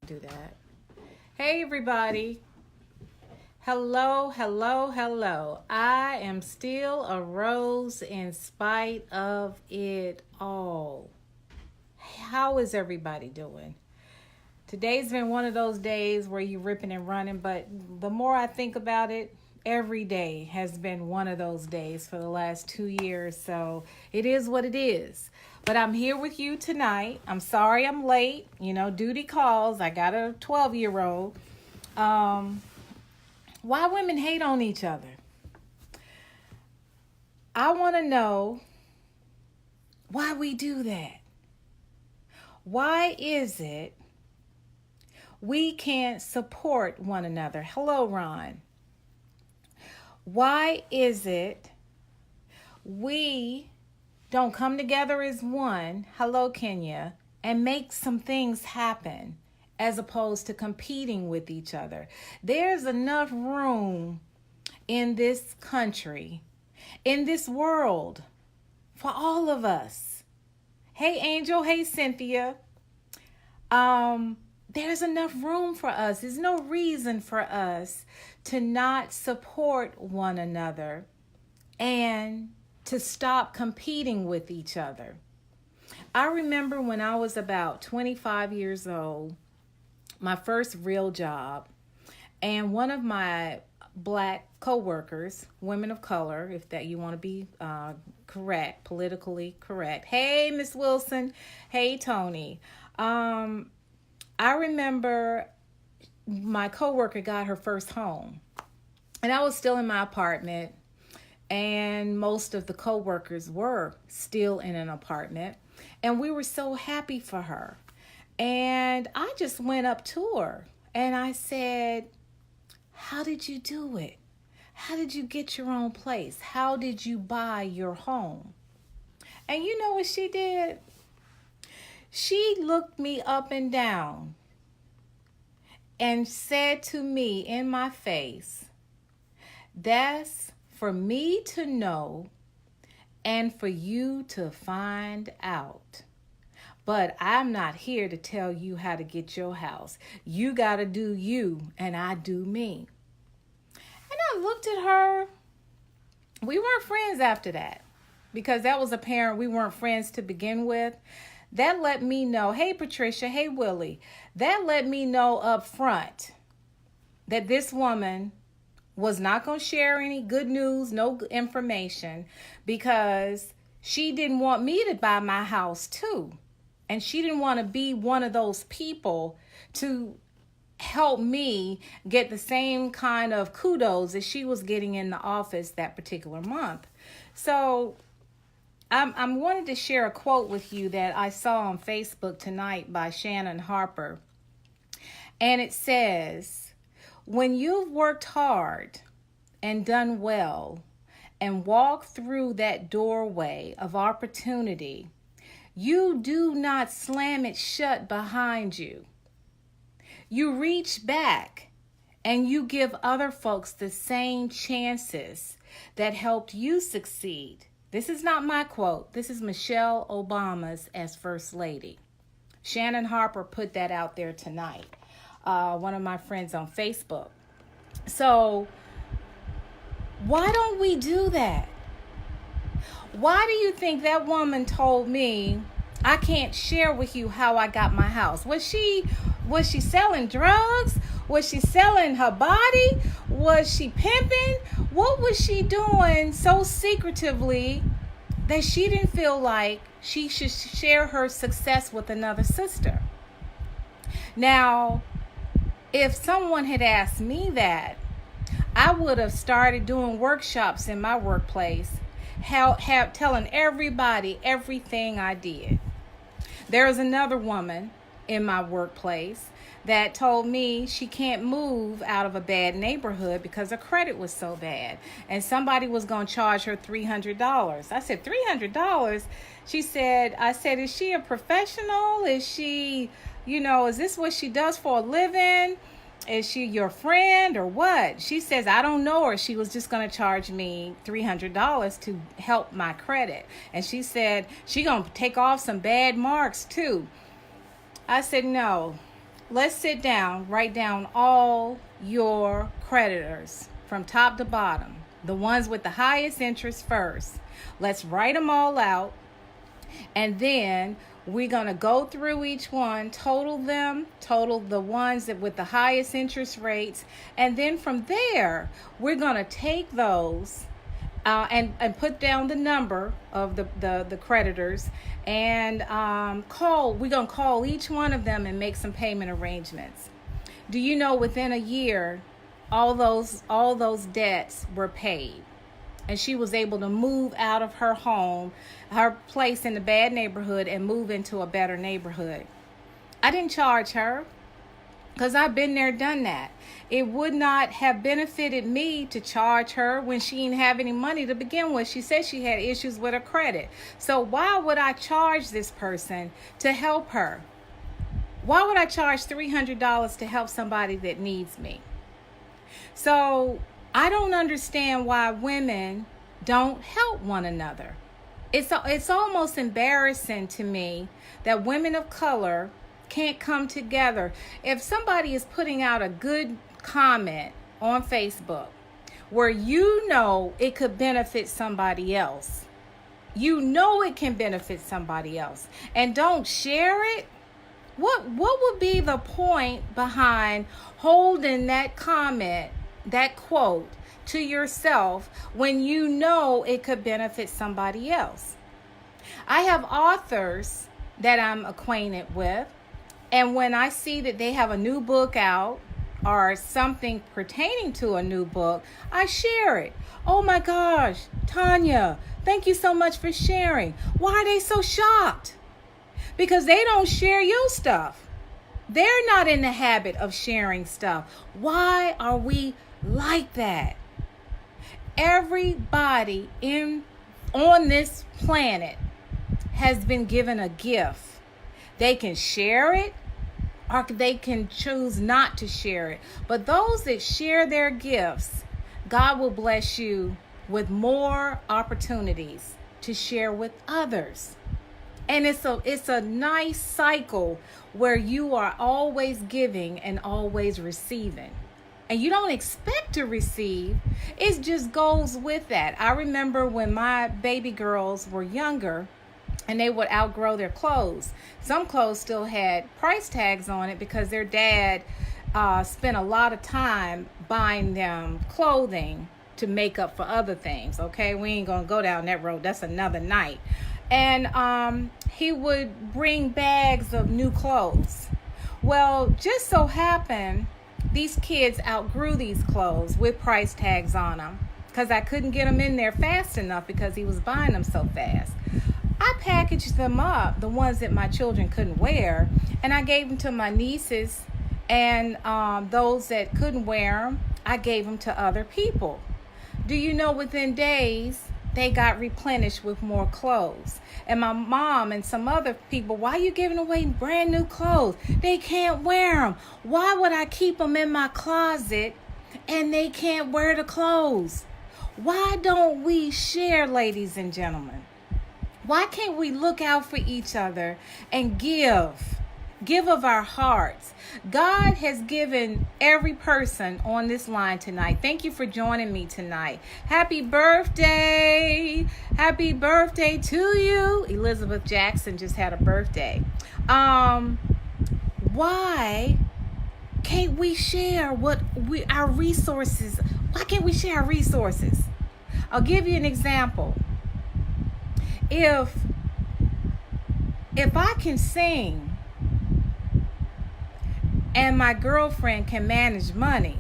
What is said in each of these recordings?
Do that. Hey, everybody. Hello, hello, hello. I am still a rose in spite of it all. How is everybody doing? Today's been one of those days where you're ripping and running, but the more I think about it, every day has been one of those days for the last 2 years. So it is what it is. But I'm here with you tonight. I'm sorry I'm late. Duty calls. I got a 12-year-old. Why women hate on each other? I want to know why we do that. Why is it we can't support one another? Hello, Ron. Why is it we don't come together as one, hello, Kenya, and make some things happen as opposed to competing with each other? There's enough room in this country, in this world, for all of us. Hey, Angel. Hey, Cynthia. There's enough room for us. There's no reason for us to not support one another and to stop competing with each other. I remember when I was about 25 years old, my first real job, and one of my black coworkers, women of color, if that you want to be correct, politically correct. Hey, Miss Wilson. Hey, Tony. I remember my coworker got her first home, and I was still in my apartment, and most of the coworkers were still in an apartment, and we were so happy for her. And I just went up to her and I said, "How did you do it? How did you get your own place? How did you buy your home?" And you know what she did? She looked me up and down and said to me in my face, "That's for me to know and for you to find out. But I'm not here to tell you how to get your house. You got to do you and I do me." And I looked at her. We weren't friends after that because that was apparent we weren't friends to begin with. That let me know, hey, Patricia, hey, Willie, that let me know up front that this woman was not going to share any good news, no information, because she didn't want me to buy my house too. And she didn't want to be one of those people to help me get the same kind of kudos that she was getting in the office that particular month. So I'm wanted to share a quote with you that I saw on Facebook tonight by Shannon Harper. And it says, "When you've worked hard and done well and walked through that doorway of opportunity, you do not slam it shut behind you. You reach back and you give other folks the same chances that helped you succeed." This is not my quote. This is Michelle Obama's as First Lady. Shannon Harper put that out there tonight. One of my friends on Facebook. So why don't we do that? Why do you think that woman told me I can't share with you how I got my house? Was she selling drugs? Was she selling her body? Was she pimping? What was she doing so secretively that she didn't feel like she should share her success with another sister? Now, if someone had asked me that, I would have started doing workshops in my workplace, telling everybody everything I did. There was another woman in my workplace that told me she can't move out of a bad neighborhood because her credit was so bad. And somebody was going to charge her $300. I said, $300? I said, is she a professional? Is she, is this what she does for a living? Is she your friend or what? She says, I don't know her. She was just going to charge me $300 to help my credit. And she said, she going to take off some bad marks too. I said, no. let's sit down, write down all your creditors from top to bottom, the ones with the highest interest first. Let's write them all out, and then we're going to go through each one, total the ones that with the highest interest rates, and then from there we're going to take those and put down the number of the creditors, and we're going to call each one of them and make some payment arrangements. Do you know within a year all those debts were paid, and she was able to move out of her home, her place in the bad neighborhood, and move into a better neighborhood? I didn't charge her, because I've been there, done that. It would not have benefited me to charge her when she didn't have any money to begin with. She said she had issues with her credit. So why would I charge this person to help her? Why would I charge $300 to help somebody that needs me? So I don't understand why women don't help one another. It's almost embarrassing to me that women of color can't come together. If somebody is putting out a good comment on Facebook where you know it could benefit somebody else, you know it can benefit somebody else, and don't share it, what would be the point behind holding that comment, that quote, to yourself when you know it could benefit somebody else? I have authors that I'm acquainted with, and when I see that they have a new book out or something pertaining to a new book, I share it. Oh my gosh, Tanya, thank you so much for sharing. Why are they so shocked? Because they don't share your stuff. They're not in the habit of sharing stuff. Why are we like that? Everybody on this planet has been given a gift. They can share it, or they can choose not to share it. But those that share their gifts, God will bless you with more opportunities to share with others. And it's a nice cycle where you are always giving and always receiving. And you don't expect to receive. It just goes with that. I remember when my baby girls were younger and they would outgrow their clothes. Some clothes still had price tags on it because their dad spent a lot of time buying them clothing to make up for other things. Okay, we ain't gonna go down that road. That's another night. And he would bring bags of new clothes. Well, just so happened these kids outgrew these clothes with price tags on them because I couldn't get them in there fast enough because he was buying them so fast. I packaged them up, the ones that my children couldn't wear, and I gave them to my nieces, and those that couldn't wear them, I gave them to other people. Do you know within days, they got replenished with more clothes? And my mom and some other people, why are you giving away brand new clothes? They can't wear them. Why would I keep them in my closet and they can't wear the clothes? Why don't we share, ladies and gentlemen? Why can't we look out for each other and give of our hearts? God has given every person on this line tonight. Thank you for joining me tonight. Happy birthday. Happy birthday to you. Elizabeth Jackson just had a birthday. Why can't we share our resources? Why can't we share our resources? I'll give you an example. If I can sing and my girlfriend can manage money,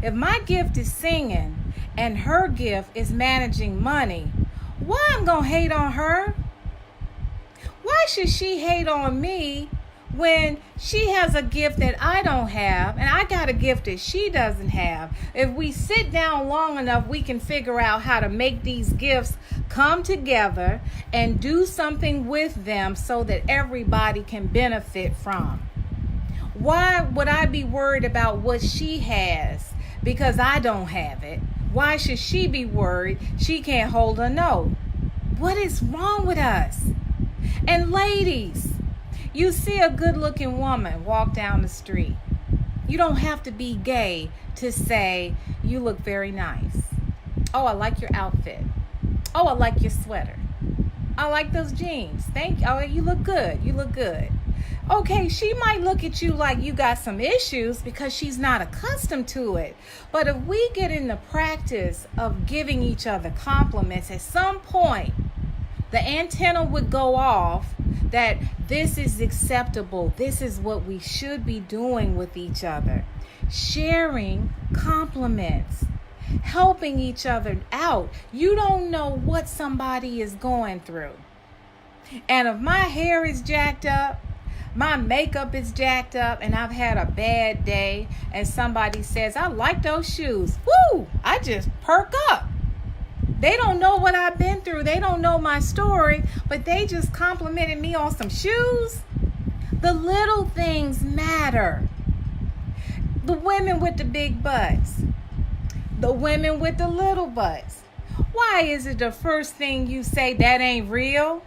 if my gift is singing and her gift is managing money, why I'm gonna hate on her? Why should she hate on me when she has a gift that I don't have and I got a gift that she doesn't have? If we sit down long enough, we can figure out how to make these gifts come together and do something with them so that everybody can benefit from. Why would I be worried about what she has because I don't have it? Why should she be worried she can't hold a note? What is wrong with us? And ladies, You see a good-looking woman walk down the street. You don't have to be gay to say, you look very nice. Oh, I like your outfit. Oh, I like your sweater. I like those jeans. Thank you. Oh, you look good. You look good. Okay, she might look at you like you got some issues because she's not accustomed to it. But if we get in the practice of giving each other compliments, at some point, the antenna would go off that this is acceptable. This is what we should be doing with each other. Sharing compliments, helping each other out. You don't know what somebody is going through. And if my hair is jacked up, my makeup is jacked up, and I've had a bad day, and somebody says, I like those shoes. Woo! I just perk up. They don't know what I've been through. They don't know my story, but they just complimented me on some shoes. The little things matter. The women with the big butts. The women with the little butts. Why is it the first thing you say that ain't real?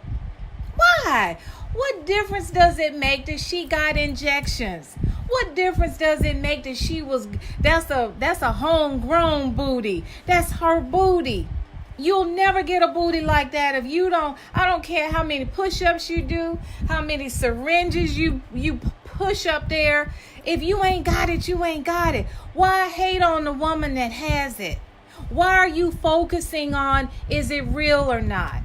Why? What difference does it make that she got injections? What difference does it make that that's a homegrown booty? That's her booty. You'll never get a booty like that if you don't. I don't care how many push-ups you do, how many syringes you push up there. If you ain't got it, you ain't got it. Why hate on the woman that has it? Why are you focusing on, is it real or not?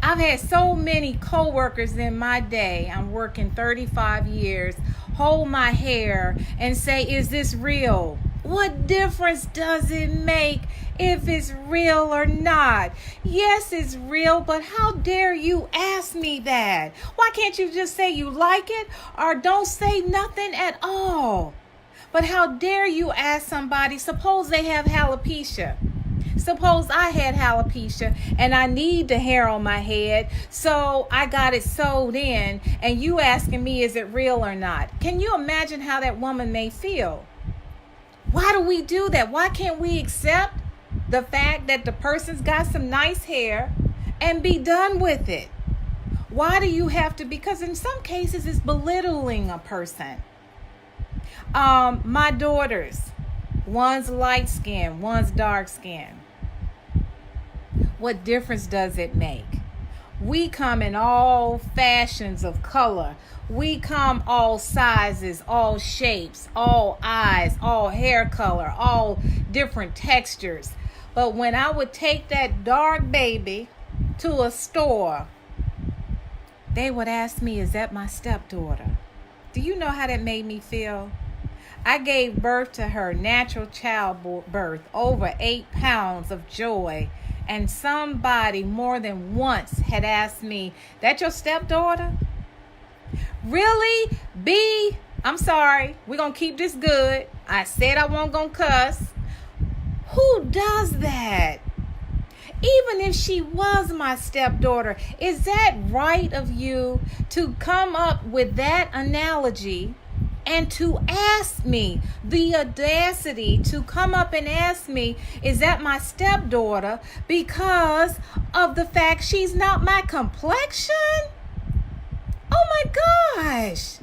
I've had so many coworkers in my day, I'm working 35 years, hold my hair and say, is this real? What difference does it make if it's real or not? Yes, it's real, but how dare you ask me that? Why can't you just say you like it or don't say nothing at all? But how dare you ask somebody, suppose they have alopecia. Suppose I had alopecia and I need the hair on my head, so I got it sewed in, and you asking me, is it real or not? Can you imagine how that woman may feel? Why do we do that? Why can't we accept the fact that the person's got some nice hair and be done with it? Why do you have to? Because in some cases it's belittling a person. My daughters, one's light skin, one's dark skin. What difference does it make? We come in all fashions of color. We come all sizes, all shapes, all eyes, all hair color, all different textures. But when I would take that dark baby to a store, they would ask me, is that my stepdaughter? Do you know how that made me feel? I gave birth to her, natural childbirth, over 8 pounds of joy. And somebody more than once had asked me, that your stepdaughter? Really? B, I'm sorry. We're going to keep this good. I said I wasn't going to cuss. Who does that? Even if she was my stepdaughter, is that right of you to come up with that analogy and to ask me, the audacity to come up and ask me, is that my stepdaughter, because of the fact she's not my complexion? Oh my gosh.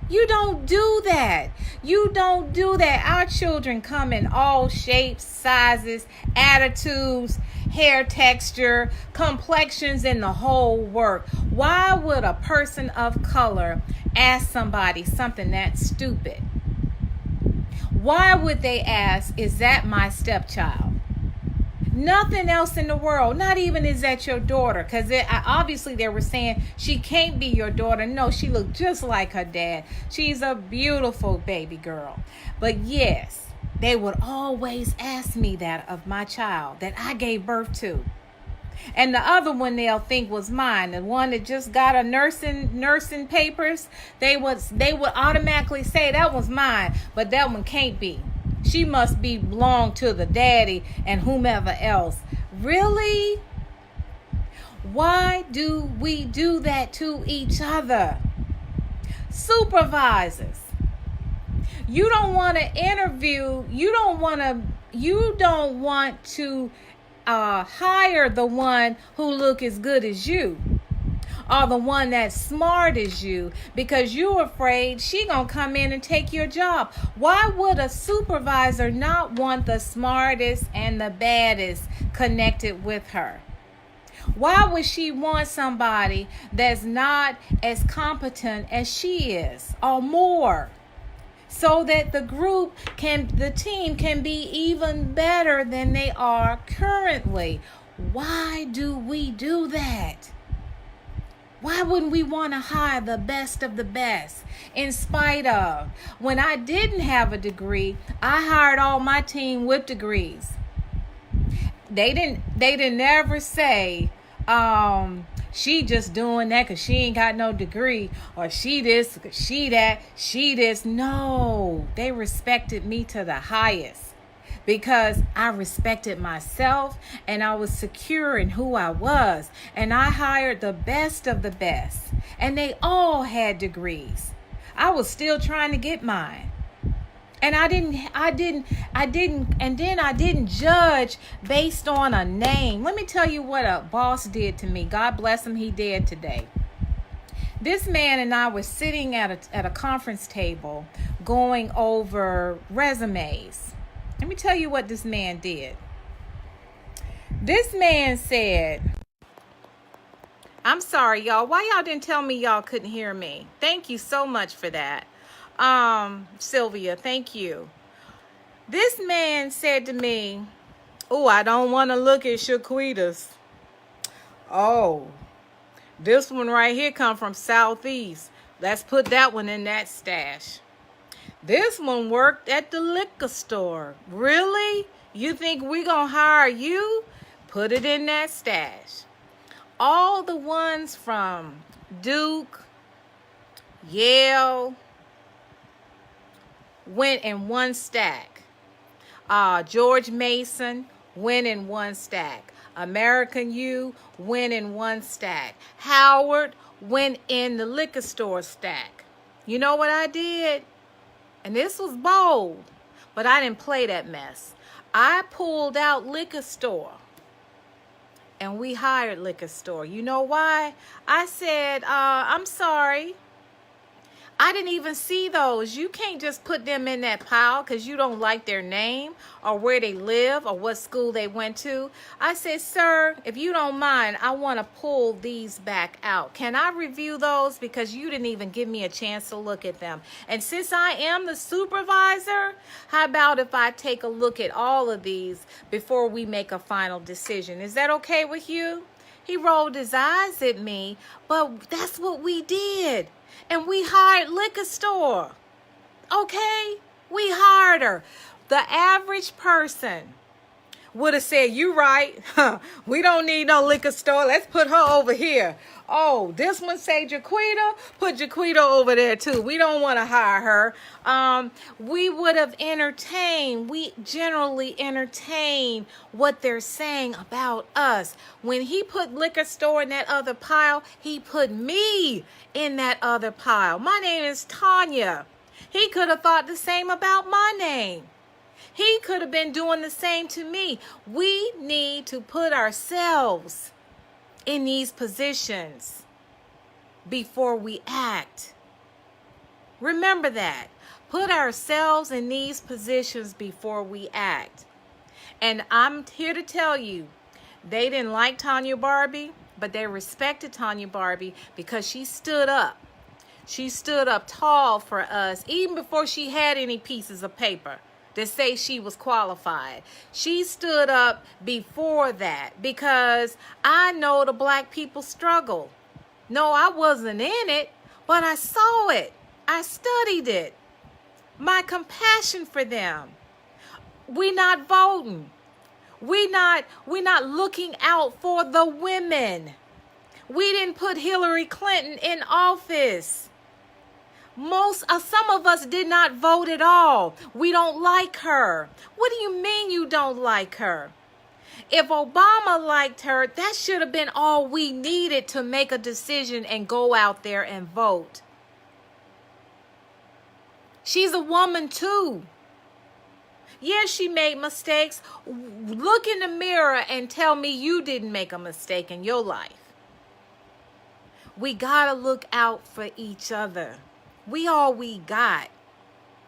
You don't do that. You don't do that. Our children come in all shapes, sizes, attitudes, hair texture, complexions, and the whole work. Why would a person of color ask somebody something that stupid? Why would they ask, is that my stepchild? Nothing else in the world, not even is that your daughter, because obviously they were saying she can't be your daughter. No, she looked just like her dad. She's a beautiful baby girl. But yes, they would always ask me that of my child that I gave birth to. And the other one they'll think was mine, the one that just got a nursing papers, they would automatically say that was mine, but that one can't be. She must belong to the daddy and whomever else. Really? Why do we do that to each other? Supervisors. You don't want to interview, you don't want to hire the one who look as good as you. or the one that's smart as you, because you're afraid she gonna come in and take your job. Why would a supervisor not want the smartest and the baddest connected with her? Why would she want somebody that's not as competent as she is or more? So that the team can be even better than they are currently. Why do we do that? Why wouldn't we want to hire the best of the best? In spite of, when I didn't have a degree, I hired all my team with degrees. They didn't ever say, she just doing that because she ain't got no degree, or she this, she that, she this. No, they respected me to the highest because I respected myself and I was secure in who I was. And I hired the best of the best, and they all had degrees. I was still trying to get mine. And I didn't judge based on a name. Let me tell you what a boss did to me. God bless him, he did today. This man and I were sitting at a conference table going over resumes. Let me tell you what this man did. This man said, I'm sorry, y'all. Why y'all didn't tell me y'all couldn't hear me? Thank you so much for that. Sylvia, thank you. This man said to me, oh, I don't want to look at Shaquitas. Oh, this one right here come from Southeast. Let's put that one in that stash. This one worked at the liquor store. Really? You think we gonna hire you? Put it in that stash. All the ones from Duke, Yale, went in one stack. George Mason went in one stack. American U went in one stack. Howard went in the liquor store stack. You know what I did? And this was bold, but I didn't play that mess. I pulled out liquor store, and we hired liquor store. You know why? I said, I'm sorry. I didn't even see those. You can't just put them in that pile because you don't like their name or where they live or what school they went to. I said, sir, if you don't mind, I want to pull these back out. Can I review those? Because you didn't even give me a chance to look at them. And since I am the supervisor, how about if I take a look at all of these before we make a final decision? Is that okay with you? He rolled his eyes at me, but that's what we did. And we hired liquor store. Okay? We hired her. The average person would have said, you right. We don't need no liquor store. Let's put her over here. Oh, this one say Jaquita. Put Jaquita over there too. We don't want to hire her. We would have entertained. We generally entertain what they're saying about us. When he put liquor store in that other pile, he put me in that other pile. My name is Tanya. He could have thought the same about my name. He could have been doing the same to me. We need to put ourselves in these positions before we act. Remember that. Put ourselves in these positions before we act. And I'm here to tell you, they didn't like Tanya Barbie, but they respected Tanya Barbie because she stood up. She stood up tall for us, even before she had any pieces of paper to say she was qualified. She stood up before that because I know the black people struggle. No, I wasn't in it, but I saw it. I studied it. My compassion for them. We not voting. We not looking out for the women. We didn't put Hillary Clinton in office. Some of us did not vote at all. We don't like her. What do you mean you don't like her? If Obama liked her, that should have been all we needed to make a decision and go out there and vote. She's a woman too. Yes, she made mistakes. Look in the mirror and tell me you didn't make a mistake in your life. We got to look out for each other. We all we got.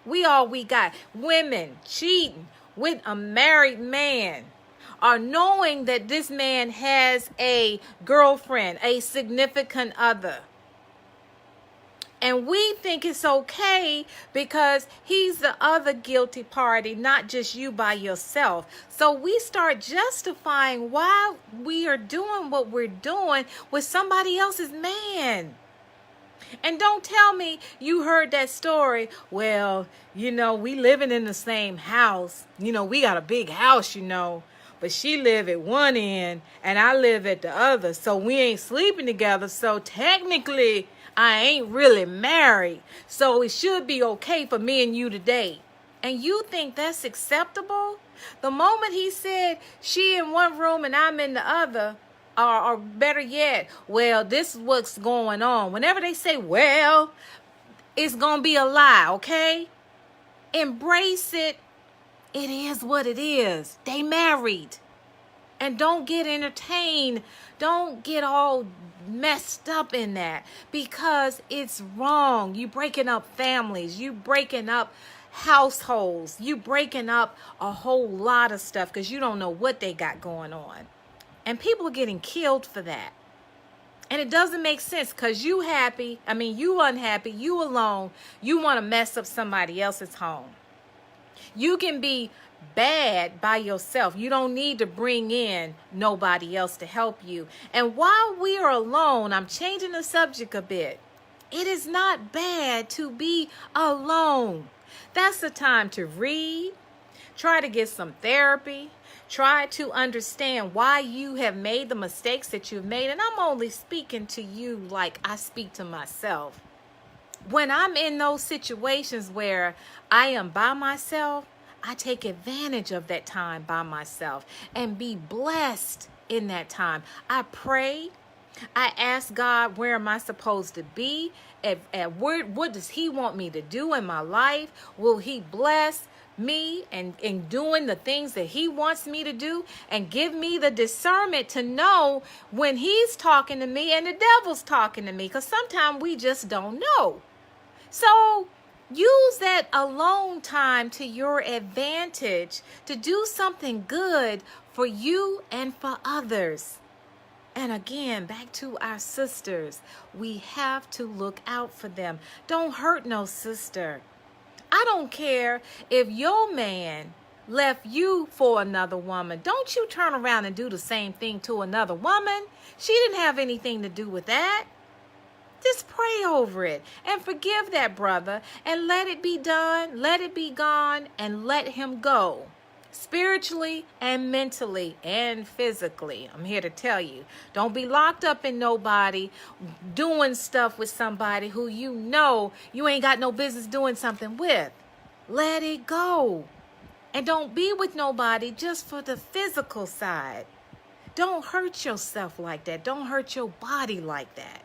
We all we got. Women cheating with a married man, or knowing that this man has a girlfriend, a significant other. And we think it's okay because he's the other guilty party, not just you by yourself. So we start justifying why we are doing what we're doing with somebody else's man. And don't tell me you heard that story. Well, we living in the same house. We got a big house, but she live at one end and I live at the other. So we ain't sleeping together. So technically, I ain't really married, so it should be okay for me and you to date. And you think that's acceptable? The moment he said she in one room and I'm in the other, or better yet, well, this is what's going on. Whenever they say, well, it's going to be a lie, okay? Embrace it. It is what it is. They married. And don't get entertained. Don't get all messed up in that, because it's wrong. You breaking up families, you breaking up households, you breaking up a whole lot of stuff because you don't know what they got going on. And people are getting killed for that. And it doesn't make sense, because you unhappy, you alone, you want to mess up somebody else's home. You can be bad by yourself. You don't need to bring in nobody else to help you. And while we are alone, I'm changing the subject a bit. It is not bad to be alone. That's the time to read, try to get some therapy, try to understand why you have made the mistakes that you've made. And I'm only speaking to you like I speak to myself. When I'm in those situations where I am by myself, I take advantage of that time by myself and be blessed in that time. I pray. I ask God, where am I supposed to be? What does he want me to do in my life? Will he bless me and in doing the things that he wants me to do, and give me the discernment to know when he's talking to me and the devil's talking to me? Because sometimes we just don't know. So use that alone time to your advantage to do something good for you and for others. And again, back to our sisters, we have to look out for them. Don't hurt no sister. I don't care if your man left you for another woman. Don't you turn around and do the same thing to another woman. She didn't have anything to do with that. Just pray over it and forgive that brother and let it be done, let it be gone, and let him go. Spiritually and mentally and physically. I'm here to tell you, don't be locked up in nobody, doing stuff with somebody who you know you ain't got no business doing something with. Let it go. And don't be with nobody just for the physical side. Don't hurt yourself like that. Don't hurt your body like that.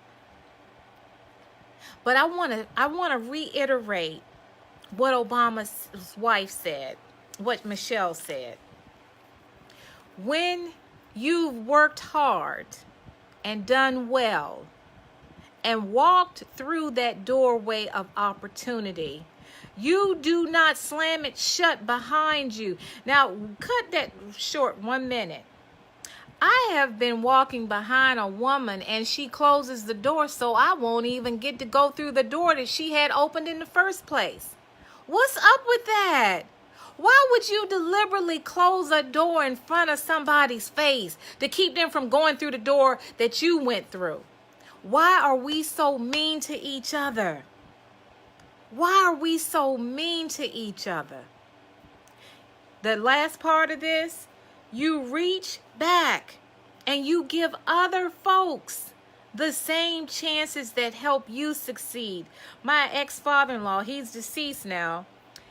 But I want to reiterate what Obama's wife said, what Michelle said. When you've worked hard and done well and walked through that doorway of opportunity, you do not slam it shut behind you. Now, cut that short 1 minute. I have been walking behind a woman and she closes the door so I won't even get to go through the door that she had opened in the first place. What's up with that? Why would you deliberately close a door in front of somebody's face to keep them from going through the door that you went through? Why are we so mean to each other? Why are we so mean to each other? The last part of this, you reach back and you give other folks the same chances that help you succeed. My ex-father-in-law, he's deceased now.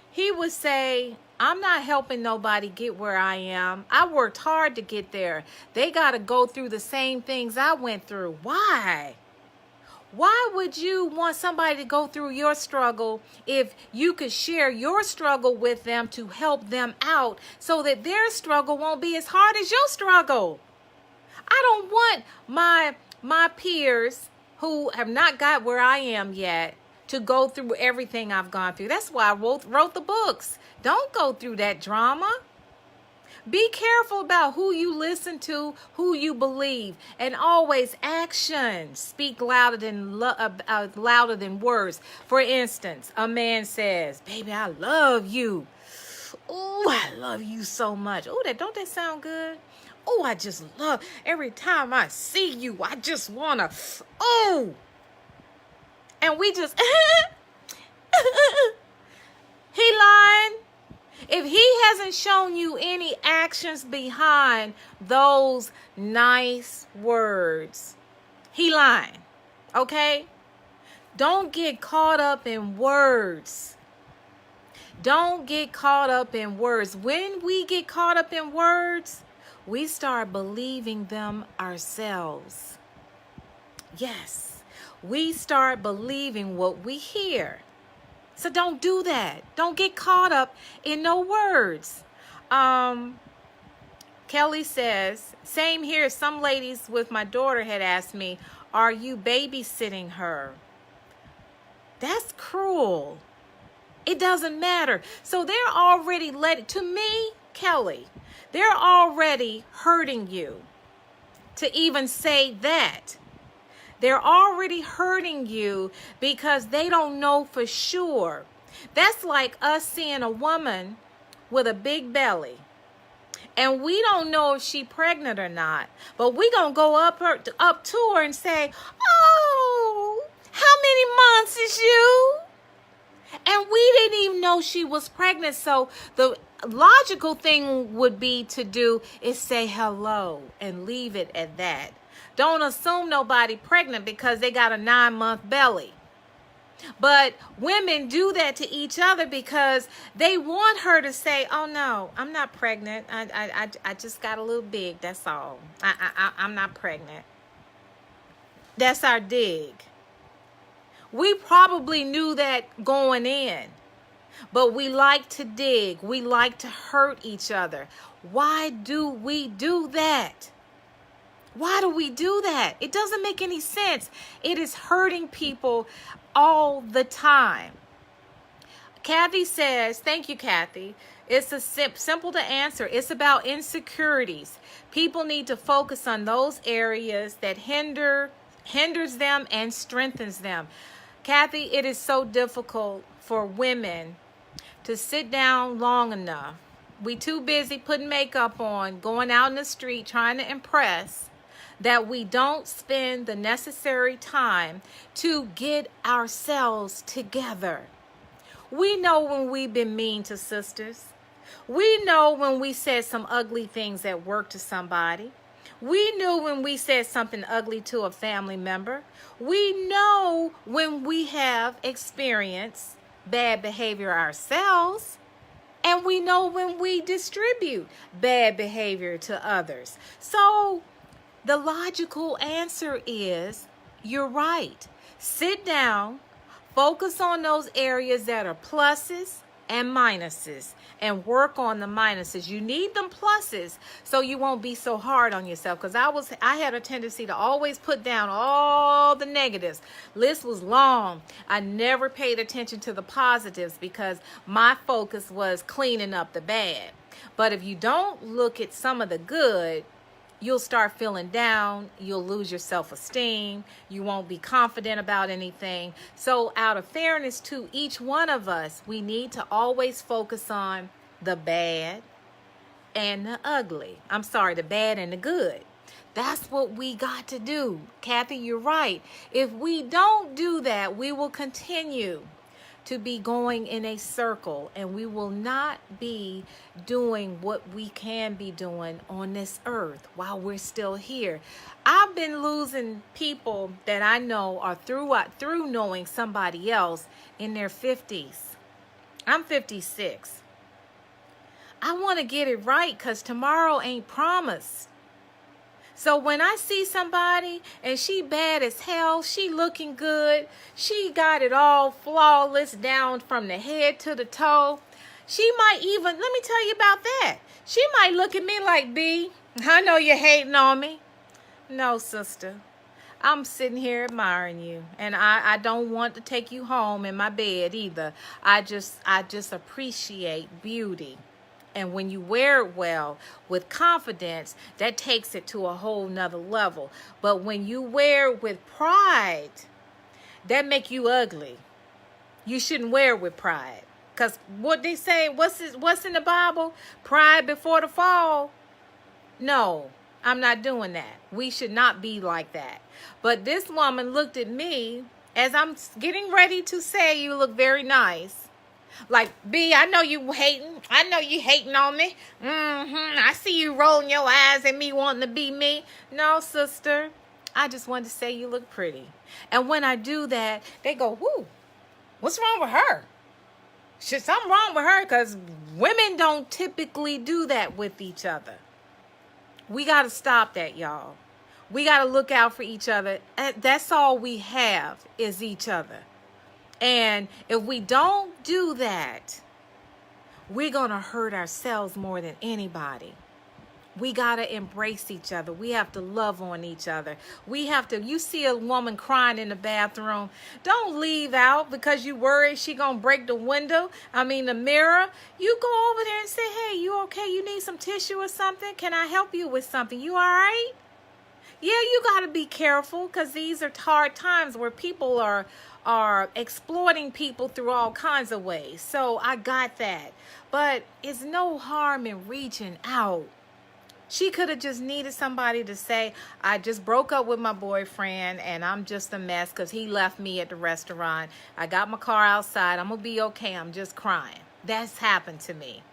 He would say, I'm not helping nobody get where I am. I worked hard to get there. They got to go through the same things I went through. Why? Why would you want somebody to go through your struggle if you could share your struggle with them to help them out so that their struggle won't be as hard as your struggle? I don't want my peers who have not got where I am yet to go through everything I've gone through. That's why I wrote the books. Don't go through that drama. Be careful about who you listen to, who you believe, and always actions speak louder than words. For instance, a man says, "Baby, I love you. Oh, I love you so much. Oh, don't that sound good? Oh, I just love every time I see you. I just wanna. Oh." And we just, he lying. If he hasn't shown you any actions behind those nice words, he lying. Okay? Don't get caught up in words. Don't get caught up in words. When we get caught up in words, we start believing them ourselves. Yes, we start believing what we hear. So don't do that. Don't get caught up in no words. Kelly says, same here. Some ladies with my daughter had asked me, "Are you babysitting her?" That's cruel. It doesn't matter. So they're already to me, Kelly, they're already hurting you to even say that. They're already hurting you because they don't know for sure. That's like us seeing a woman with a big belly, and we don't know if she's pregnant or not, but we gonna go up to her and say, "Oh, how many months is you?" And we didn't even know she was pregnant. So the logical thing would be to do is say hello and leave it at that. Don't assume nobody pregnant because they got a 9-month belly. But women do that to each other because they want her to say, "Oh no, I'm not pregnant. I just got a little big. That's all. I'm not pregnant." That's our dig. We probably knew that going in, but we like to dig. We like to hurt each other. Why do we do that? Why do we do that? It doesn't make any sense. It is hurting people all the time. Kathy says, thank you, Kathy. It's a simple to answer. It's about insecurities. People need to focus on those areas that hinders them and strengthens them. Kathy, it is so difficult for women to sit down long enough. We too busy putting makeup on, going out in the street trying to impress, that we don't spend the necessary time to get ourselves together. We know when we've been mean to sisters. We know when we said some ugly things at work to somebody. We knew when we said something ugly to a family member. We know when we have experienced bad behavior ourselves. And we know when we distribute bad behavior to others. So the logical answer is, you're right. Sit down, focus on those areas that are pluses and minuses, and work on the minuses. You need them pluses so you won't be so hard on yourself. Because I had a tendency to always put down all the negatives. List was long. I never paid attention to the positives because my focus was cleaning up the bad. But if you don't look at some of the good, you'll start feeling down. You'll lose your self-esteem. You won't be confident about anything. So out of fairness to each one of us, we need to always focus on the bad and the ugly. The bad and the good. That's what we got to do. Kathy, you're right. If we don't do that, we will continue to be going in a circle, and we will not be doing what we can be doing on this earth while we're still here. I've been losing people that I know are through knowing somebody else in their 50s. I'm 56. I want to get it right because tomorrow ain't promised. So when I see somebody and she bad as hell, she looking good, she got it all flawless down from the head to the toe, she might even, let me tell you about that. She might look at me like, "B, I know you're hating on me." No, sister. I'm sitting here admiring you, and I don't want to take you home in my bed either. I just appreciate beauty. And when you wear it well with confidence, that takes it to a whole nother level. But when you wear it with pride, that make you ugly. You shouldn't wear it with pride. Because what they say, what's in the Bible? Pride before the fall. No, I'm not doing that. We should not be like that. But this woman looked at me as I'm getting ready to say, you look very nice. Like, B, I know you hating. I know you hating on me. I see you rolling your eyes at me wanting to be me. No, sister. I just wanted to say you look pretty. And when I do that, they go, whoo, what's wrong with her? Shit, something wrong with her, because women don't typically do that with each other. We got to stop that, y'all. We got to look out for each other. That's all we have is each other. And if we don't do that, we're going to hurt ourselves more than anybody. We got to embrace each other. We have to love on each other. We have to, you see a woman crying in the bathroom, don't leave out because you worried she going to break the the mirror. You go over there and say, hey, you okay? You need some tissue or something? Can I help you with something? You all right? Yeah, you got to be careful because these are hard times where people are exploiting people through all kinds of ways. So I got that. But it's no harm in reaching out. She could have just needed somebody to say, I just broke up with my boyfriend and I'm just a mess because he left me at the restaurant. I got my car outside. I'm going to be okay. I'm just crying. That's happened to me.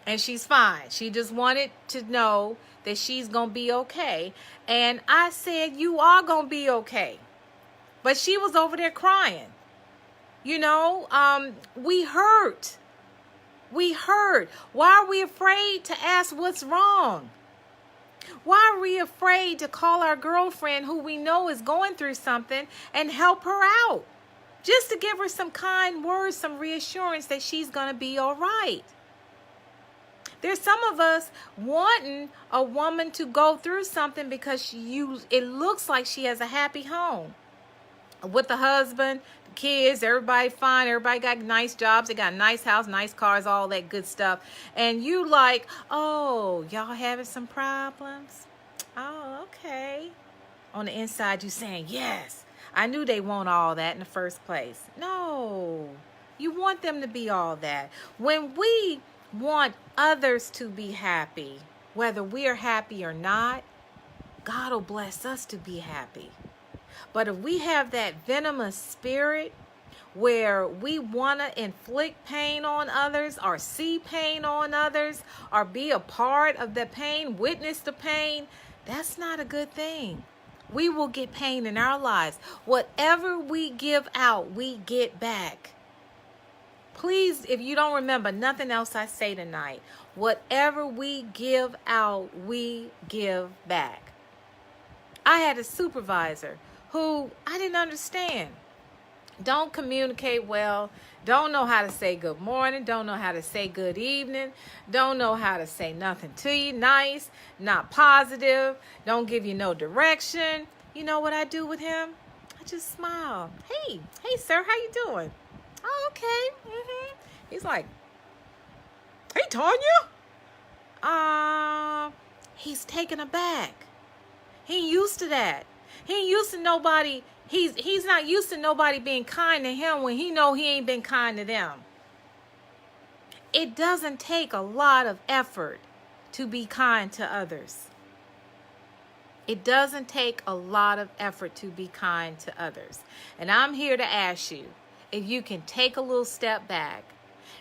And she's fine. She just wanted to know that she's going to be okay. And I said, you are going to be okay. But she was over there crying. We hurt. We hurt. Why are we afraid to ask what's wrong? Why are we afraid to call our girlfriend who we know is going through something and help her out? Just to give her some kind words, some reassurance that she's going to be all right. There's some of us wanting a woman to go through something because it looks like she has a happy home with the husband, the kids, everybody fine, everybody got nice jobs, they got a nice house, nice cars, all that good stuff. And you like, oh, y'all having some problems? Oh, okay. On the inside, you saying, yes, I knew they want all that in the first place. No, you want them to be all that. When we want others to be happy, whether we are happy or not, God will bless us to be happy. But if we have that venomous spirit where we want to inflict pain on others or see pain on others or be a part of the pain, witness the pain, that's not a good thing. We will get pain in our lives. Whatever we give out, we get back. Please, if you don't remember nothing else I say tonight, whatever we give out, we give back. I had a supervisor who I didn't understand. Don't communicate well, don't know how to say good morning, don't know how to say good evening, don't know how to say nothing to you, nice, not positive, don't give you no direction. You know what I do with him? I just smile. Hey sir, how you doing? Oh, okay. He's like, hey, Tanya. He's taken aback. He ain't used to that. He ain't used to nobody. He's not used to nobody being kind to him when he know he ain't been kind to them. It doesn't take a lot of effort to be kind to others. It doesn't take a lot of effort to be kind to others. And I'm here to ask you if you can take a little step back,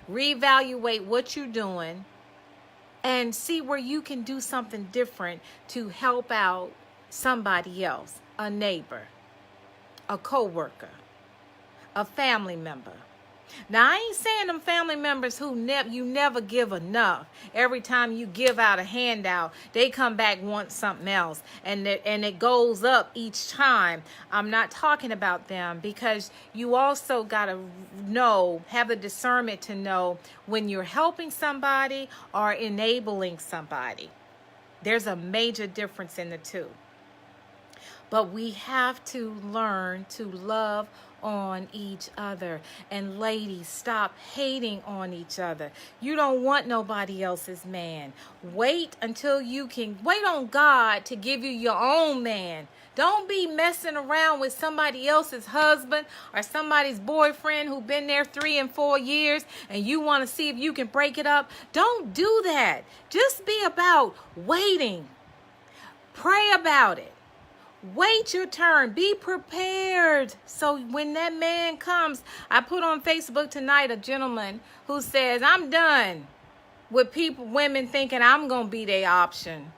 reevaluate what you're doing, and see where you can do something different to help out somebody else, a neighbor, a coworker, a family member. Now, I ain't saying them family members who you never give enough. Every time you give out a handout, they come back want something else, and it goes up each time. I'm not talking about them, because you also got to have the discernment to know when you're helping somebody or enabling somebody. There's a major difference in the two. But we have to learn to love on each other. And ladies, stop hating on each other. You don't want nobody else's man. Wait until you can wait on God to give you your own man. Don't be messing around with somebody else's husband or somebody's boyfriend who's been there 3 and 4 years and you want to see if you can break it up. Don't do that. Just be about waiting. Pray about it. Wait your turn. Be prepared. So when that man comes, I put on Facebook tonight a gentleman who says, I'm done with women thinking I'm going to be their option.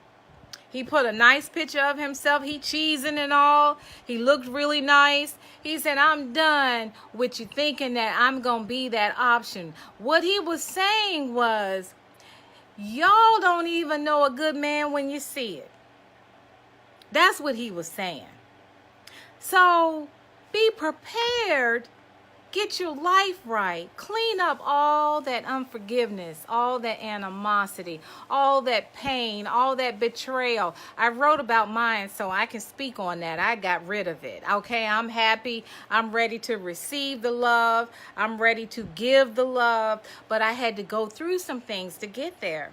He put a nice picture of himself. He cheesing and all. He looked really nice. He said, I'm done with you thinking that I'm going to be that option. What he was saying was, y'all don't even know a good man when you see it. That's what he was saying. So be prepared. Get your life right. Clean up all that unforgiveness, all that animosity, all that pain, all that betrayal. I wrote about mine, so I can speak on that. I got rid of it. Okay, I'm happy. I'm ready to receive the love. I'm ready to give the love. But I had to go through some things to get there.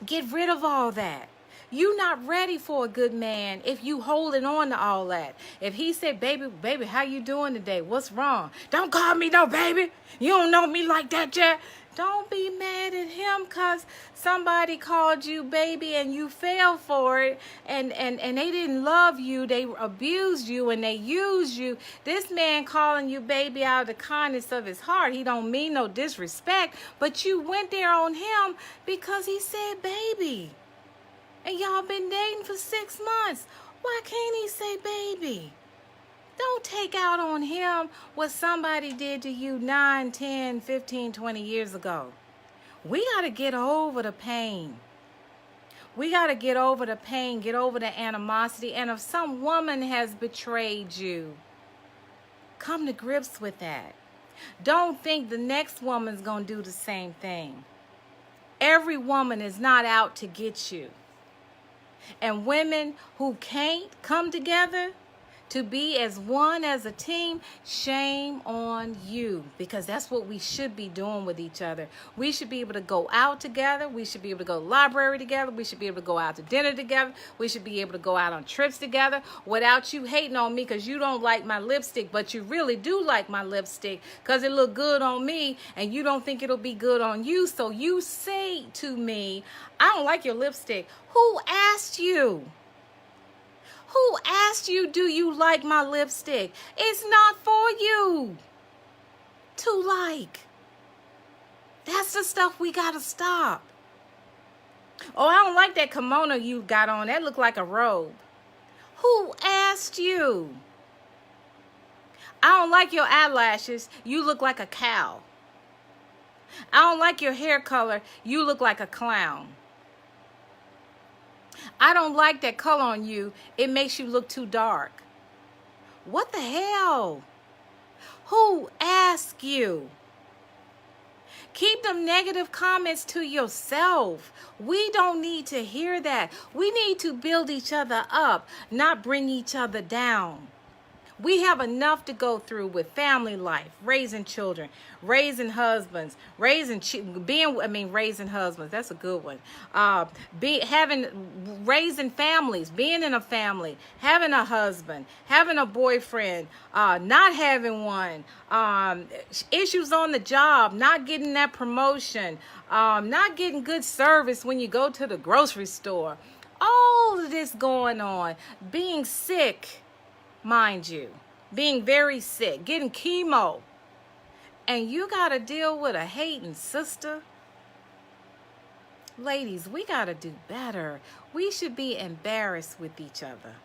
Get rid of all that. You not ready for a good man if you holding on to all that. If he said, baby, how you doing today? What's wrong? Don't call me no baby. You don't know me like that yet. Don't be mad at him because somebody called you baby and you fell for it and they didn't love you. They abused you and they used you. This man calling you baby out of the kindness of his heart. He don't mean no disrespect, but you went there on him because he said baby. And y'all been dating for 6 months. Why can't he say baby? Don't take out on him what somebody did to you 9, 10, 15, 20 years ago. We got to get over the pain. We got to get over the pain, get over the animosity. And if some woman has betrayed you, come to grips with that. Don't think the next woman's going to do the same thing. Every woman is not out to get you. And women who can't come together to be as one, as a team, shame on you, because that's what we should be doing with each other. We should be able to go out together. We should be able to go to the library together. We should be able to go out to dinner together. We should be able to go out on trips together without you hating on me because you don't like my lipstick, but you really do like my lipstick because it look good on me and you don't think it'll be good on you. So you say to me, I don't like your lipstick. Who asked you? Who asked you, do you like my lipstick? It's not for you to like. That's the stuff we got to stop. Oh, I don't like that kimono you got on. That look like a robe. Who asked you? I don't like your eyelashes. You look like a cow. I don't like your hair color. You look like a clown. I don't like that color on you. It makes you look too dark. What the hell? Who asked you? Keep them negative comments to yourself. We don't need to hear that. We need to build each other up, not bring each other down. We have enough to go through with family life, raising children, raising husbands, raising husbands. That's a good one. Raising families, being in a family, having a husband, having a boyfriend, not having one, issues on the job, not getting that promotion, not getting good service when you go to the grocery store. All of this going on, being sick. Mind you, being very sick, getting chemo, and you got to deal with a hating sister. Ladies, we got to do better. We should be embarrassed with each other.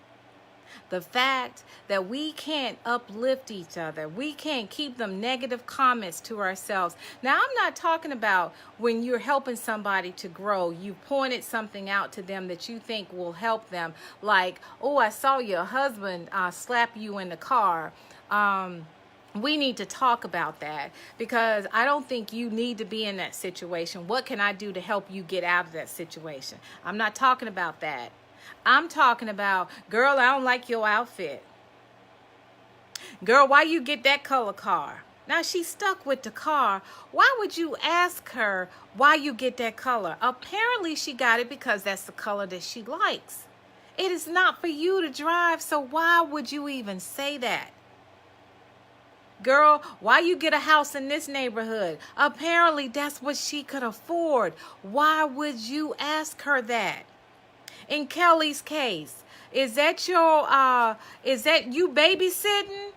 The fact that we can't uplift each other, we can't keep them negative comments to ourselves. Now, I'm not talking about when you're helping somebody to grow, you pointed something out to them that you think will help them. Like, oh, I saw your husband slap you in the car. We need to talk about that because I don't think you need to be in that situation. What can I do to help you get out of that situation? I'm not talking about that. I'm talking about, girl, I don't like your outfit. Girl, why you get that color car? Now she's stuck with the car. Why would you ask her why you get that color? Apparently she got it because that's the color that she likes. It is not for you to drive, so why would you even say that? Girl, why you get a house in this neighborhood? Apparently that's what she could afford. Why would you ask her that? In Kelly's case, is that you babysitting?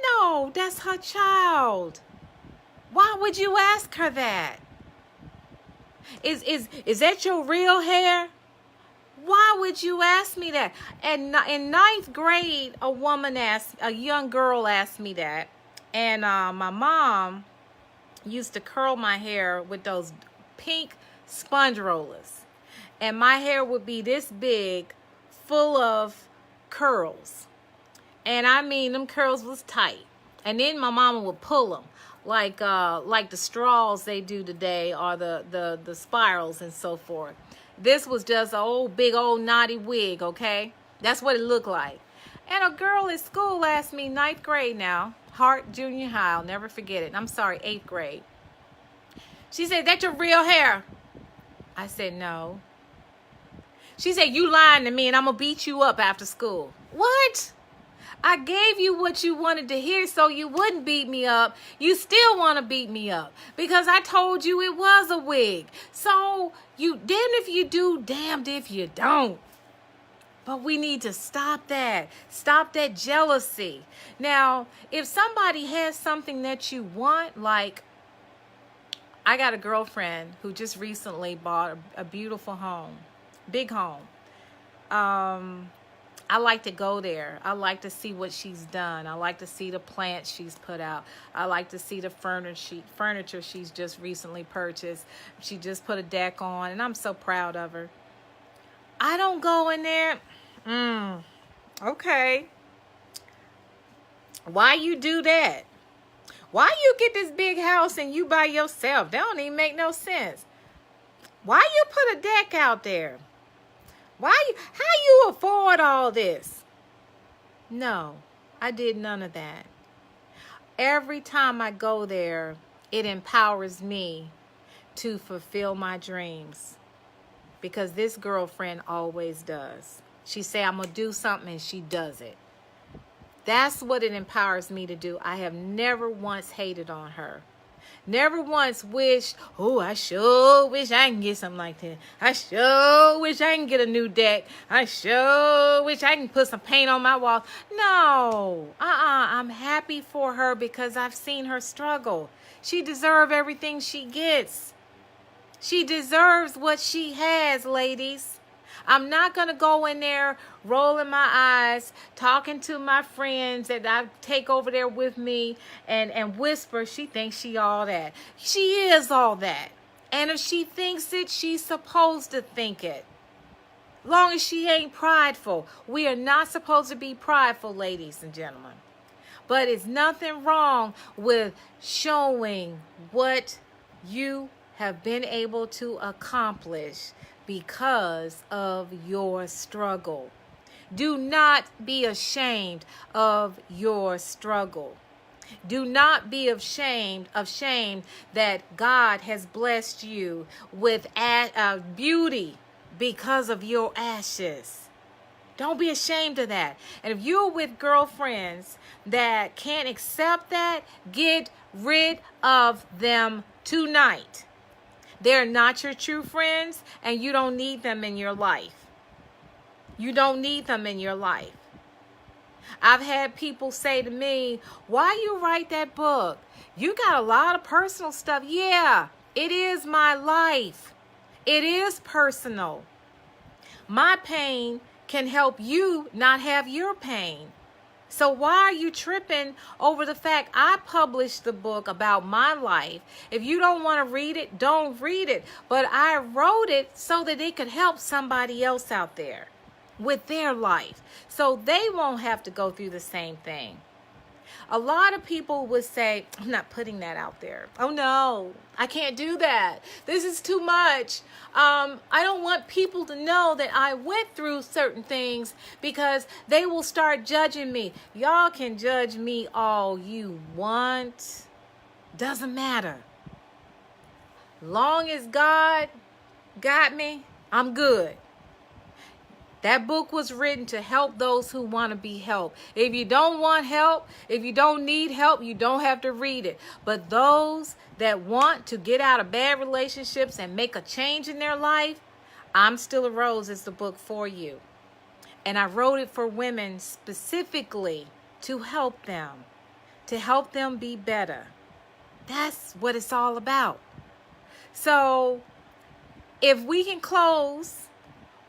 No, that's her child. Why would you ask her that? Is that your real hair? Why would you ask me that? And in ninth grade, a young girl asked me that. And my mom used to curl my hair with those pink sponge rollers. And my hair would be this big, full of curls. And I mean, them curls was tight. And then my mama would pull them like the straws they do today, or the spirals and so forth. This was just a big old knotty wig, okay? That's what it looked like. And a girl at school asked me, ninth grade now, Hart Junior High, I'll never forget it. I'm sorry, 8th grade. She said, "That's your real hair?" I said, "No." She said, "You lying to me and I'm going to beat you up after school." What? I gave you what you wanted to hear so you wouldn't beat me up. You still want to beat me up because I told you it was a wig. So you damned if you do, damned if you don't. But we need to stop that. Stop that jealousy. Now, if somebody has something that you want, like I got a girlfriend who just recently bought a beautiful home, big home. I like to go there. I like to see what she's done. I like to see the plants she's put out. I like to see the furniture she's just recently purchased. She just put a deck on, and I'm so proud of her. I don't go in there. Okay. Why you do that? Why you get this big house and you by yourself? That don't even make no sense. Why you put a deck out there? How you afford all this? No, I did none of that. Every time I go there, it empowers me to fulfill my dreams. Because this girlfriend always does. She say, "I'm going to do something," and she does it. That's what it empowers me to do. I have never once hated on her. Never once wished, I sure wish I can get something like that. I sure wish I can get a new deck. I sure wish I can put some paint on my wall. No, I'm happy for her because I've seen her struggle. She deserves everything she gets. She deserves what she has, ladies. I'm not going to go in there rolling my eyes, talking to my friends that I take over there with me and whisper, she thinks she all that. She is all that. And if she thinks it, she's supposed to think it. Long as she ain't prideful. We are not supposed to be prideful, ladies and gentlemen. But it's nothing wrong with showing what you have been able to accomplish because of your struggle. Do not be ashamed of your struggle. Do not be ashamed that God has blessed you with beauty because of your ashes. Don't be ashamed of that. And if you're with girlfriends that can't accept that, get rid of them tonight. They're not your true friends, and you don't need them in your life. You don't need them in your life. I've had people say to me, "Why you write that book? You got a lot of personal stuff." Yeah, it is my life. It is personal. My pain can help you not have your pain. So why are you tripping over the fact I published the book about my life? If you don't want to read it, don't read it. But I wrote it so that it could help somebody else out there with their life, so they won't have to go through the same thing. A lot of people would say, I'm not putting that out there. Oh no, I can't do that. This is too much. I don't want people to know that I went through certain things because they will start judging me. Y'all can judge me all you want. Doesn't matter. Long as God got me, I'm good. That book was written to help those who want to be helped. If you don't want help, if you don't need help, you don't have to read it. But those that want to get out of bad relationships and make a change in their life, I'm Still a Rose is the book for you. And I wrote it for women specifically to help them be better. That's what it's all about. So if we can close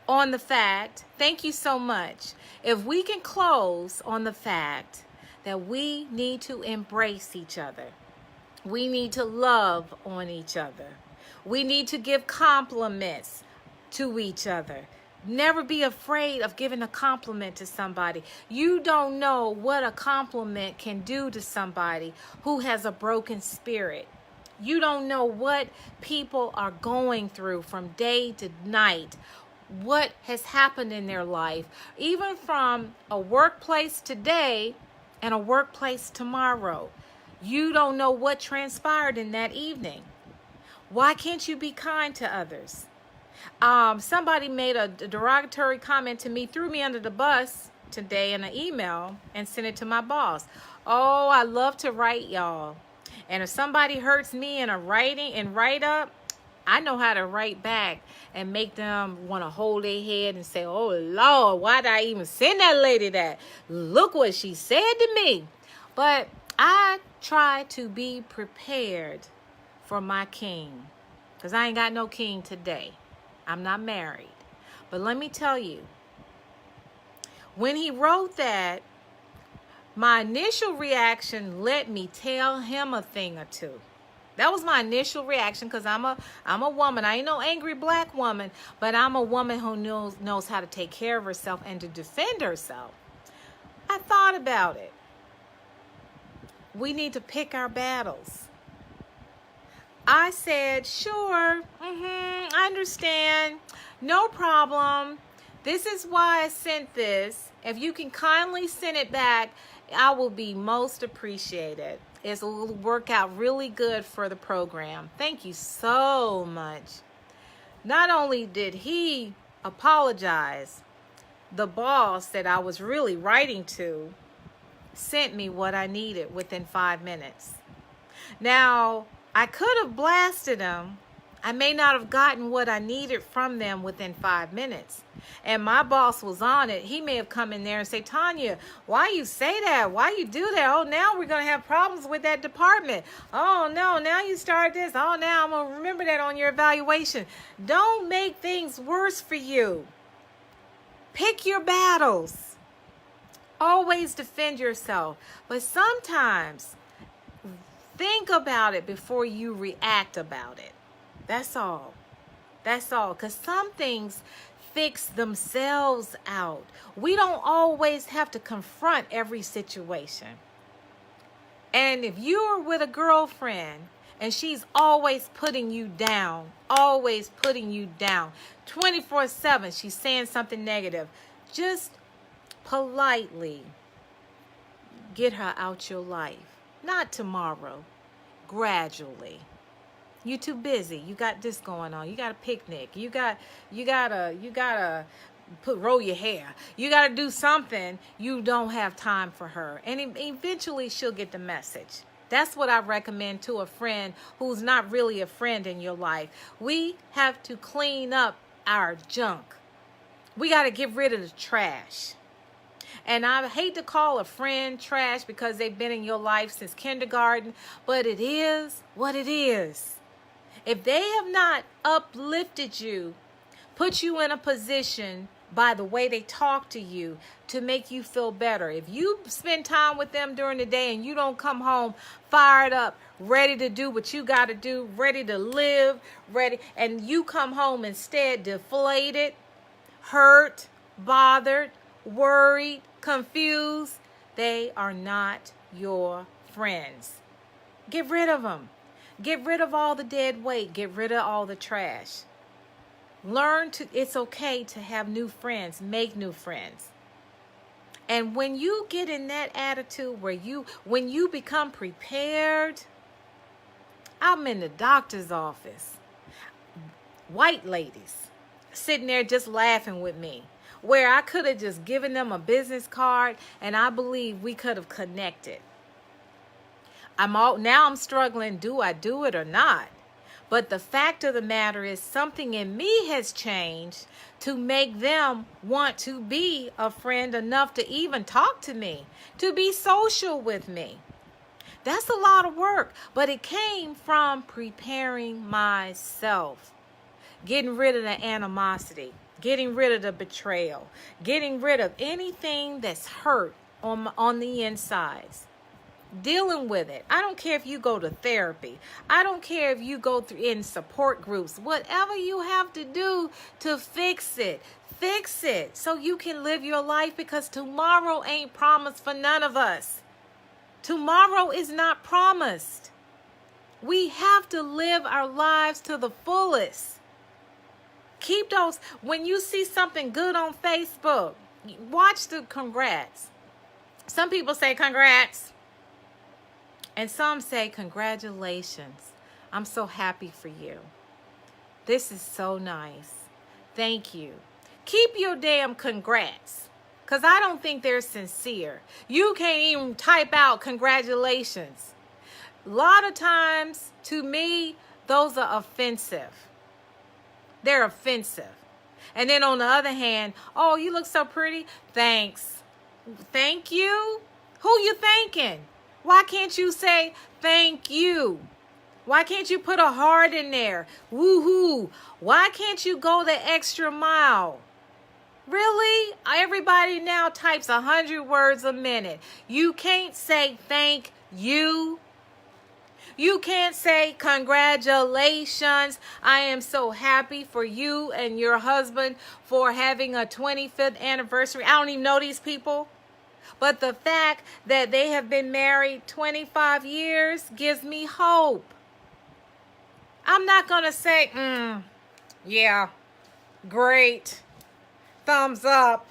on the fact, thank you so much. If we can close on the fact that we need to embrace each other, we need to love on each other, we need to give compliments to each other. Never be afraid of giving a compliment to somebody. You don't know what a compliment can do to somebody who has a broken spirit. You don't know what people are going through from day to night, what has happened in their life, even from a workplace today and a workplace tomorrow. You don't know what transpired in that evening. Why can't you be kind to others? Somebody made a derogatory comment to me, threw me under the bus today in an email and sent it to my boss. Oh, I love to write, y'all. And if somebody hurts me in a write up, I know how to write back and make them want to hold their head and say, oh, Lord, why did I even send that lady that? Look what she said to me. But I try to be prepared for my king, because I ain't got no king today. I'm not married. But let me tell you, when he wrote that, my initial reaction let me tell him a thing or two. That was my initial reaction, because I'm a woman. I ain't no angry black woman, but I'm a woman who knows how to take care of herself and to defend herself. I thought about it. We need to pick our battles. I said, sure, I understand, no problem. This is why I sent this. If you can kindly send it back, I will be most appreciated. It will work out really good for the program. Thank you so much. Not only did he apologize, the boss that I was really writing to sent me what I needed within 5 minutes. Now, I could have blasted him. I may not have gotten what I needed from them within 5 minutes. And my boss was on it. He may have come in there and say, Tanya, why you say that? Why you do that? Oh, now we're going to have problems with that department. Oh, no, now you start this. Oh, now I'm going to remember that on your evaluation. Don't make things worse for you. Pick your battles. Always defend yourself. But sometimes think about it before you react about it. That's all. That's all. Because some things fix themselves out. We don't always have to confront every situation. And if you're with a girlfriend and she's always putting you down, 24/7, she's saying something negative, just politely get her out your life. Not tomorrow, gradually. You too busy. You got this going on. You got a picnic. You gotta roll your hair. You gotta do something. You don't have time for her. And eventually she'll get the message. That's what I recommend to a friend who's not really a friend in your life. We have to clean up our junk. We got to get rid of the trash. And I hate to call a friend trash because they've been in your life since kindergarten, but it is what it is. If they have not uplifted you, put you in a position by the way they talk to you to make you feel better. If you spend time with them during the day and you don't come home fired up, ready to do what you got to do, ready to live, and you come home instead deflated, hurt, bothered, worried, confused, they are not your friends. Get rid of them. Get rid of all the dead weight. Get rid of all the trash. It's okay to have new friends. Make new friends. And when you get in that attitude when you become prepared, I'm in the doctor's office. White ladies sitting there just laughing with me, where I could have just given them a business card and I believe we could have connected. Now I'm struggling, do I do it or not? But the fact of the matter is something in me has changed to make them want to be a friend enough to even talk to me, to be social with me. That's a lot of work, but it came from preparing myself, getting rid of the animosity, getting rid of the betrayal, getting rid of anything that's hurt on the insides. Dealing with it. I don't care if you go to therapy. I don't care if you go in support groups. Whatever you have to do to fix it so you can live your life, because tomorrow ain't promised for none of us. Tomorrow is not promised. We have to live our lives to the fullest. Keep those. When you see something good on Facebook, watch the congrats. Some people say congrats. And some say, congratulations. I'm so happy for you. This is so nice. Thank you. Keep your damn congrats, because I don't think they're sincere. You can't even type out congratulations. A lot of times, to me, those are offensive. They're offensive. And then on the other hand, oh, you look so pretty. Thanks. Thank you? Who you thanking? Why can't you say thank you? Why can't you put a heart in there? Woohoo. Why can't you go the extra mile? Really? Everybody now types 100 words a minute. You can't say thank you. You can't say congratulations. I am so happy for you and your husband for having a 25th anniversary. I don't even know these people. But the fact that they have been married 25 years gives me hope. I'm not going to say, yeah, great, thumbs up.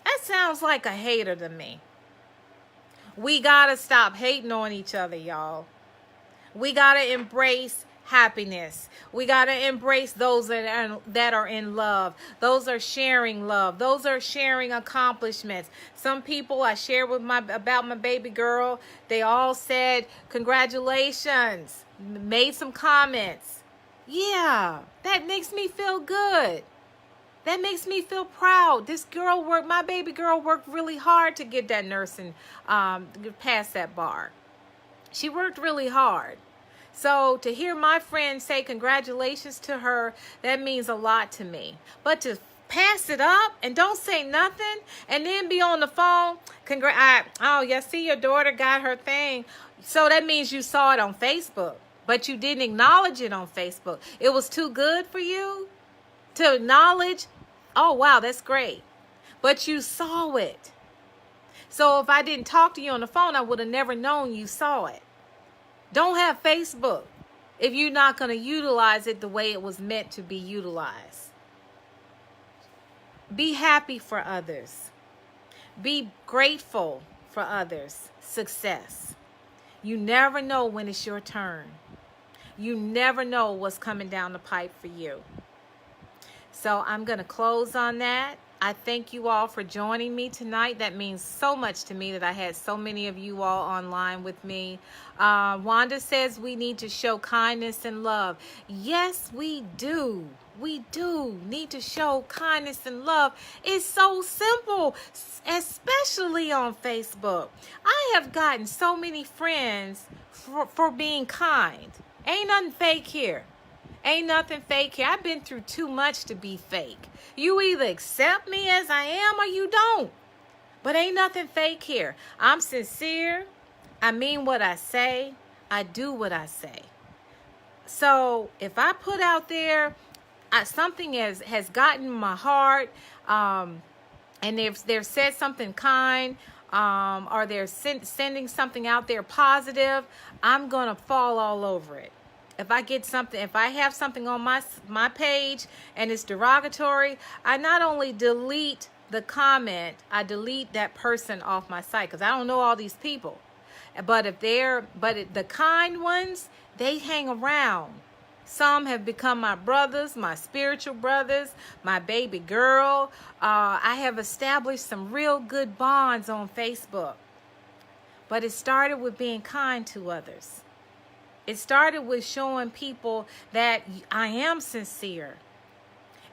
That sounds like a hater to me. We got to stop hating on each other, y'all. We got to embrace happiness. We got to embrace those that are in love. Those are sharing love. Those are sharing accomplishments. Some people I shared about my baby girl, they all said congratulations, made some comments. Yeah, that makes me feel good. That makes me feel proud. My baby girl worked really hard to get that nursing past that bar. She worked really hard. So to hear my friend say congratulations to her, that means a lot to me. But to pass it up and don't say nothing and then be on the phone, see your daughter got her thing. So that means you saw it on Facebook, but you didn't acknowledge it on Facebook. It was too good for you to acknowledge. Oh, wow, that's great. But you saw it. So if I didn't talk to you on the phone, I would have never known you saw it. Don't have Facebook if you're not going to utilize it the way it was meant to be utilized. Be happy for others. Be grateful for others' success. You never know when it's your turn. You never know what's coming down the pipe for you. So I'm going to close on that. I thank you all for joining me tonight. That means so much to me that I had so many of you all online with me. Wanda says we need to show kindness and love. Yes, we do. We do need to show kindness and love. It's so simple, especially on Facebook. I have gotten so many friends for being kind. Ain't nothing fake here. Ain't nothing fake here. I've been through too much to be fake. You either accept me as I am or you don't. But ain't nothing fake here. I'm sincere. I mean what I say. I do what I say. So if I put out there something has gotten my heart, and they've said something kind, or they're sending something out there positive, I'm going to fall all over it. If I get something, if I have something on my page and it's derogatory, I not only delete the comment, I delete that person off my site, because I don't know all these people. But the kind ones, they hang around. Some have become my brothers, my spiritual brothers, my baby girl. I have established some real good bonds on Facebook. But it started with being kind to others. It started with showing people that I am sincere.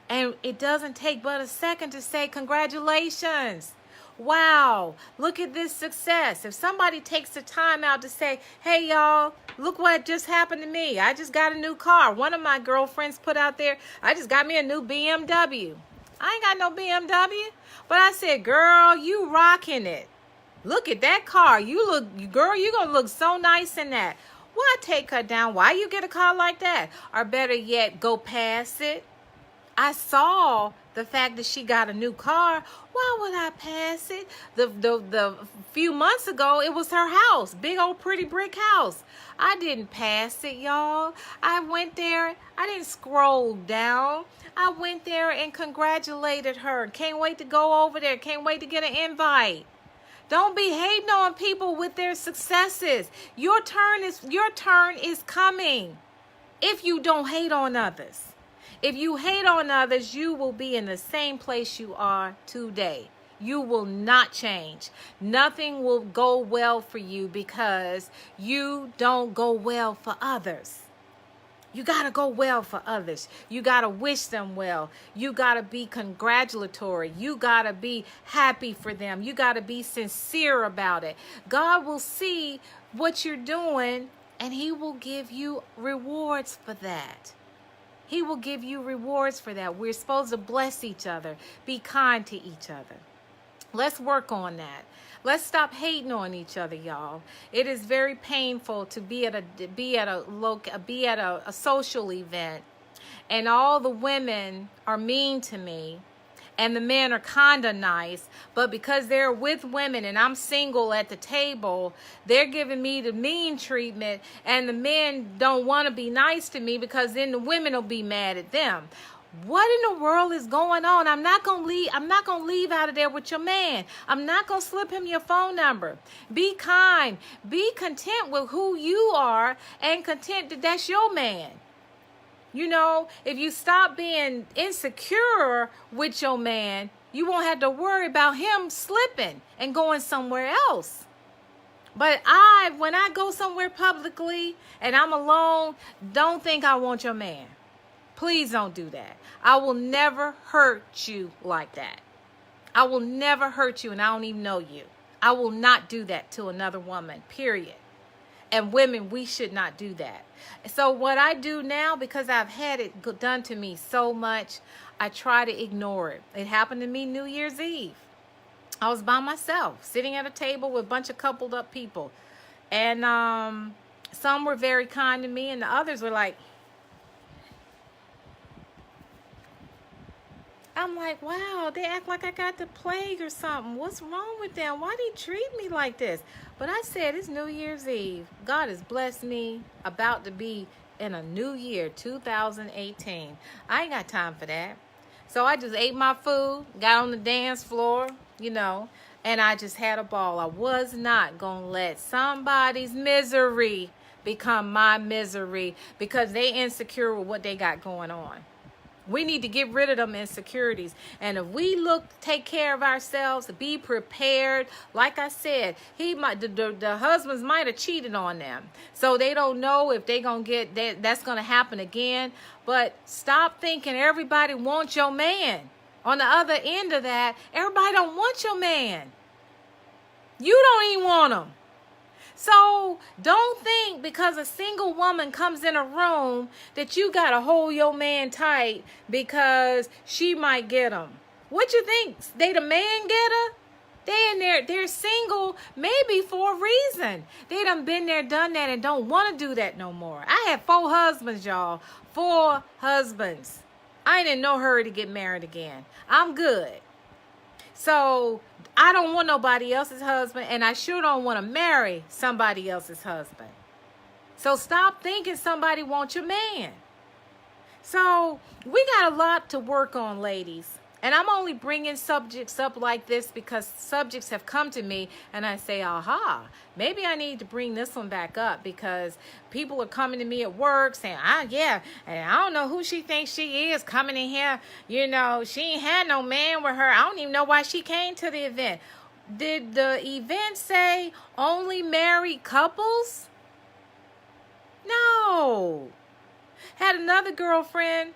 And it doesn't take but a second to say, congratulations. Wow, look at this success. If somebody takes the time out to say, hey, y'all, look what just happened to me. I just got a new car. One of my girlfriends put out there, I just got me a new BMW. I ain't got no BMW. But I said, girl, you rocking it. Look at that car. Girl, you going to look so nice in that. Why take her down? Why you get a car like that? Or better yet, go past it. I saw the fact that she got a new car. Why would I pass it? The few months ago, it was her house. Big old pretty brick house. I didn't pass it, y'all. I went there. I didn't scroll down. I went there and congratulated her. Can't wait to go over there. Can't wait to get an invite. Don't be hating on people with their successes. Your turn is coming if you don't hate on others. If you hate on others, you will be in the same place you are today. You will not change. Nothing will go well for you because you don't go well for others. You got to go well for others. You got to wish them well. You got to be congratulatory. You got to be happy for them. You got to be sincere about it. God will see what you're doing, and he will give you rewards for that. He will give you rewards for that. We're supposed to bless each other, be kind to each other. Let's work on that. Let's stop hating on each other, y'all. It is very painful to be at a social event, and all the women are mean to me, and the men are kind of nice, but because they're with women and I'm single at the table, they're giving me the mean treatment, and the men don't want to be nice to me because then the women will be mad at them. What in the world is going on? I'm not gonna leave out of there with your man. I'm not gonna slip him your phone number. Be kind. Be content with who you are, and content that that's your man. You know, if you stop being insecure with your man, you won't have to worry about him slipping and going somewhere else. But when I go somewhere publicly and I'm alone, don't think I want your man. Please don't do that. I will never hurt you like that. I will never hurt you, and I don't even know you. I will not do that to another woman, period. And women, we should not do that. So what I do now, because I've had it done to me so much, I try to ignore it. It happened to me New Year's Eve. I was by myself, sitting at a table with a bunch of coupled up people. And some were very kind to me, and the others were like, I'm like, wow, they act like I got the plague or something. What's wrong with them? Why do they treat me like this? But I said, it's New Year's Eve. God has blessed me, about to be in a new year, 2018. I ain't got time for that. So I just ate my food, got on the dance floor, and I just had a ball. I was not going to let somebody's misery become my misery because they insecure with what they got going on. We need to get rid of them insecurities. And if we take care of ourselves, be prepared. Like I said, the husbands might have cheated on them. So they don't know if they're going to get that's going to happen again. But stop thinking everybody wants your man. On the other end of that, everybody don't want your man. You don't even want him. So don't think because a single woman comes in a room that you got to hold your man tight because she might get him. What you think? They the man getter? They in there, they're single maybe for a reason. They done been there, done that, and don't want to do that no more. I had 4 husbands, y'all. 4 husbands. I ain't in no hurry to get married again. I'm good. So I don't want nobody else's husband, and I sure don't want to marry somebody else's husband. So stop thinking somebody wants your man. So we got a lot to work on, ladies. And I'm only bringing subjects up like this because subjects have come to me and I say, aha, maybe I need to bring this one back up because people are coming to me at work saying, yeah, and I don't know who she thinks she is coming in here. You know, she ain't had no man with her. I don't even know why she came to the event. Did the event say only married couples? No. Had another girlfriend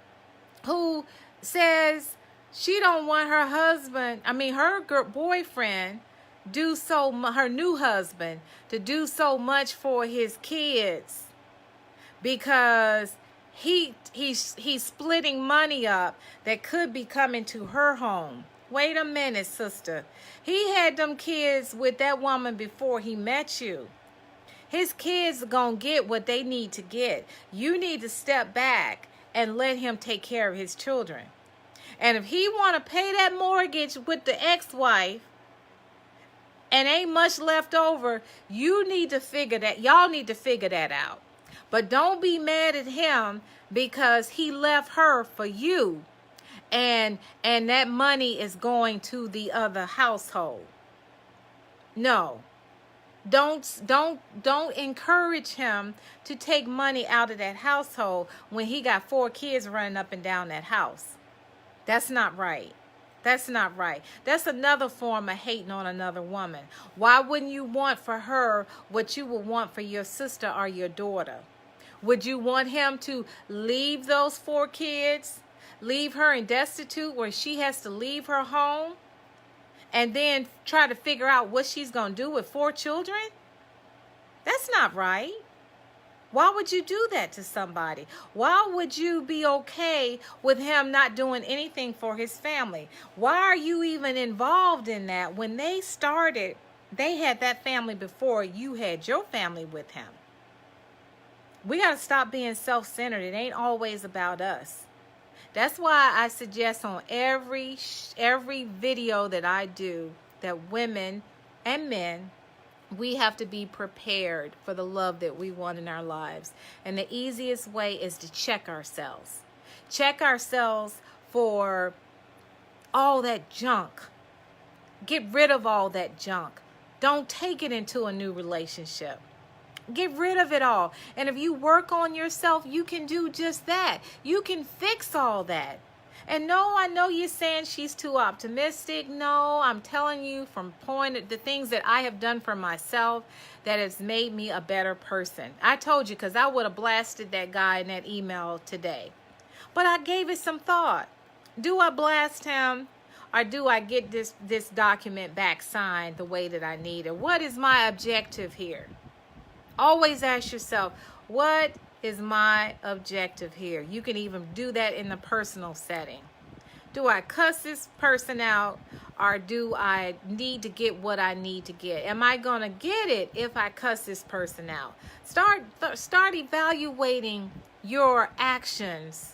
who says she don't want her husband, her boyfriend, her new husband, to do so much for his kids because he's splitting money up that could be coming to her home. Wait a minute, sister. He had them kids with that woman before he met you. His kids are going to get what they need to get. You need to step back and let him take care of his children. And if he want to pay that mortgage with the ex-wife and ain't much left over, y'all need to figure that out. But don't be mad at him because he left her for you. And that money is going to the other household. No. Don't encourage him to take money out of that household when he got 4 kids running up and down that house. That's not right. That's not right. That's another form of hating on another woman. Why wouldn't you want for her what you would want for your sister or your daughter? Would you want him to leave those 4 kids, leave her in destitute where she has to leave her home, and then try to figure out what she's going to do with 4 children? That's not right. Why would you do that to somebody? Why would you be okay with him not doing anything for his family? Why are you even involved in that? When they started, they had that family before you had your family with him. We got to stop being self-centered. It ain't always about us. That's why I suggest on every video that I do that women and men, we have to be prepared for the love that we want in our lives. And the easiest way is to check ourselves. Check ourselves for all that junk. Get rid of all that junk. Don't take it into a new relationship. Get rid of it all. And if you work on yourself, you can do just that. You can fix all that. And no, I know you're saying she's too optimistic. No, I'm telling you from the things that I have done for myself that has made me a better person. I told you because I would have blasted that guy in that email today. But I gave it some thought. Do I blast him or do I get this document back signed the way that I need it? What is my objective here? Always ask yourself, what is my objective here? You can even do that in the personal setting. Do I cuss this person out or do I need to get what I need to get? Am I going to get it if I cuss this person out? Start evaluating your actions,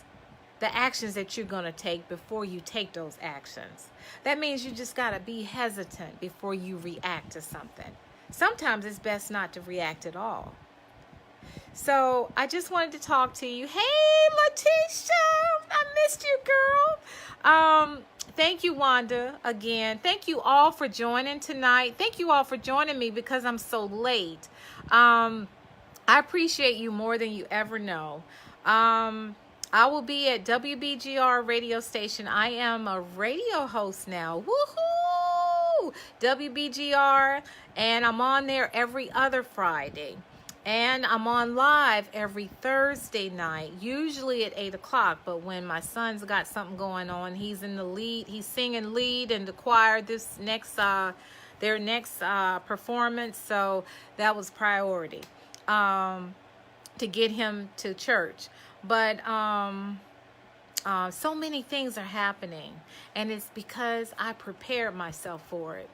the actions that you're going to take before you take those actions. That means you just got to be hesitant before you react to something. Sometimes it's best not to react at all. So I just wanted to talk to you. Hey, Letitia, I missed you, girl. Thank you, Wanda, again. Thank you all for joining tonight. Thank you all for joining me because I'm so late. I appreciate you more than you ever know. I will be at WBGR radio station. I am a radio host now. Woohoo! WBGR, and I'm on there every other Friday. And I'm on live every Thursday night, usually at 8 o'clock. But when my son's got something going on, he's in the lead. He's singing lead in the choir their next performance. So that was priority to get him to church. But so many things are happening, and it's because I prepared myself for it.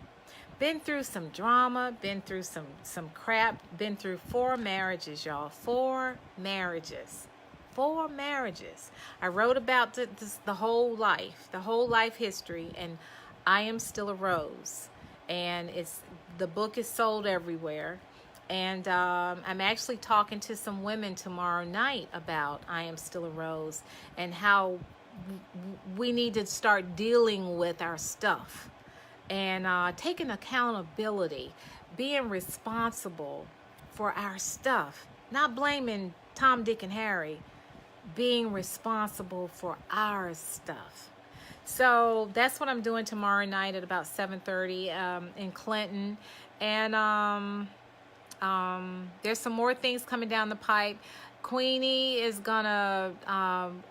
Been through some drama, been through some crap, been through 4 marriages, y'all. 4 marriages. 4 marriages. I wrote about the whole life history, and I Am Still a Rose, and the book is sold everywhere. And I'm actually talking to some women tomorrow night about I Am Still a Rose and how we need to start dealing with our stuff and taking accountability, being responsible for our stuff, not blaming Tom, Dick, and Harry, being responsible for our stuff. So that's what I'm doing tomorrow night at about 7:30 in Clinton. And there's some more things coming down the pipe. Queenie is gonna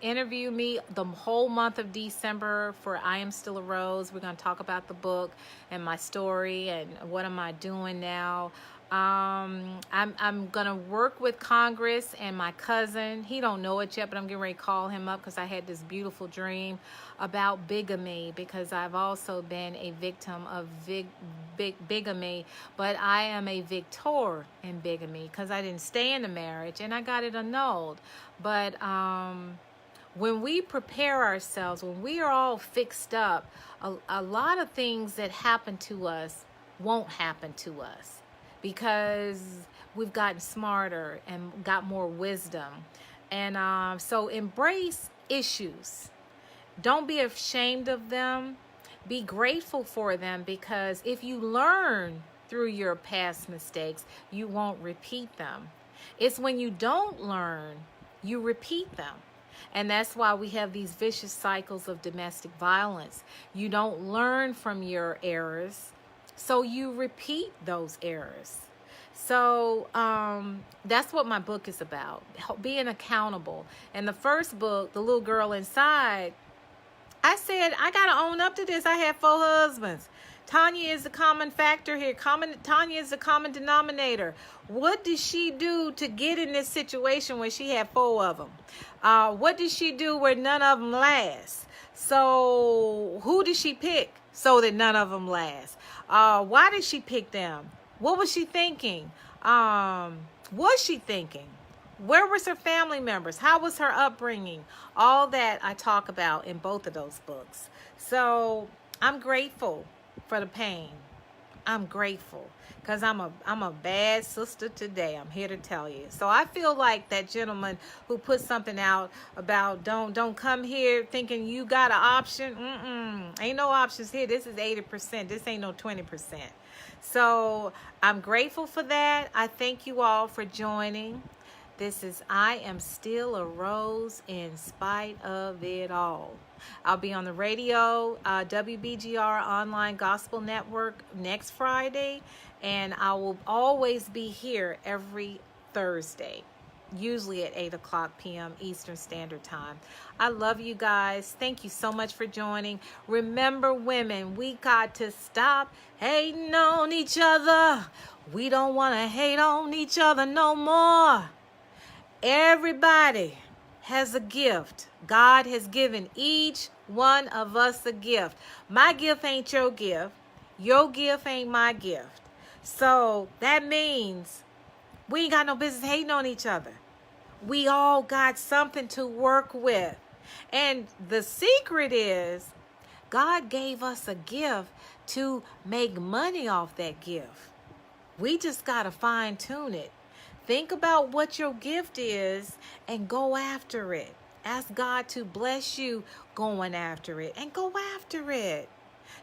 interview me the whole month of December for I Am Still a Rose. We're gonna talk about the book and my story and what am I doing now. I'm gonna work with Congress and my cousin. He don't know it yet, but I'm getting ready to call him up because I had this beautiful dream about bigamy, because I've also been a victim of bigamy, but I am a victor in bigamy because I didn't stay in the marriage and I got it annulled. But when we prepare ourselves, when we are all fixed up, a lot of things that happen to us won't happen to us because we've gotten smarter and got more wisdom. And so embrace issues. Don't be ashamed of them. Be grateful for them, because if you learn through your past mistakes, you won't repeat them. It's when you don't learn, you repeat them. And that's why we have these vicious cycles of domestic violence. You don't learn from your errors, so you repeat those errors. So that's what my book is about, being accountable. And the first book, The Little Girl Inside, I said, I got to own up to this. I had 4 husbands. Tanya is the common factor here. Tanya is the common denominator. What did she do to get in this situation where she had 4 of them? What did she do where none of them last? So who did she pick so that none of them last? Why did she pick them? What was she thinking? Was she thinking? Where was her family members? How was her upbringing? All that I talk about in both of those books. So I'm grateful for the pain. I'm grateful because I'm a bad sister today. I'm here to tell you. So I feel like that gentleman who put something out about don't come here thinking you got an option. Ain't no options here. This is 80%. This ain't no 20%. So I'm grateful for that. I thank you all for joining. This is I Am Still a Rose in Spite of It All. I'll be on the radio, WBGR Online Gospel Network next Friday, and I will always be here every Thursday, usually at 8 o'clock p.m. Eastern Standard Time. I love you guys. Thank you so much for joining. Remember, women, we got to stop hating on each other. We don't want to hate on each other no more. Everybody has a gift. God has given each one of us a gift. My gift ain't your gift. Your gift ain't my gift. So that means we ain't got no business hating on each other. We all got something to work with. And the secret is God gave us a gift to make money off that gift. We just got to fine tune it. Think about what your gift is and go after it. Ask God to bless you going after it and go after it.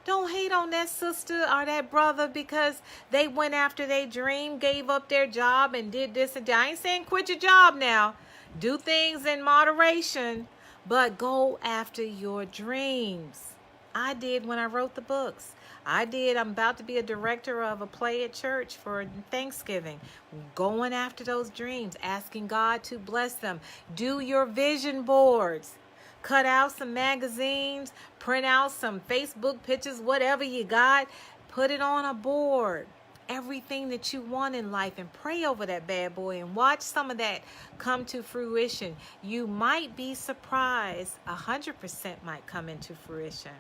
Don't hate on that sister or that brother because they went after their dream, gave up their job and did this and that. I ain't saying quit your job now. Do things in moderation, but go after your dreams. I did when I wrote the books. I did. I'm about to be a director of a play at church for Thanksgiving. Going after those dreams, asking God to bless them. Do your vision boards. Cut out some magazines, print out some Facebook pictures, whatever you got. Put it on a board. Everything that you want in life, and pray over that bad boy and watch some of that come to fruition. You might be surprised. 100% might come into fruition.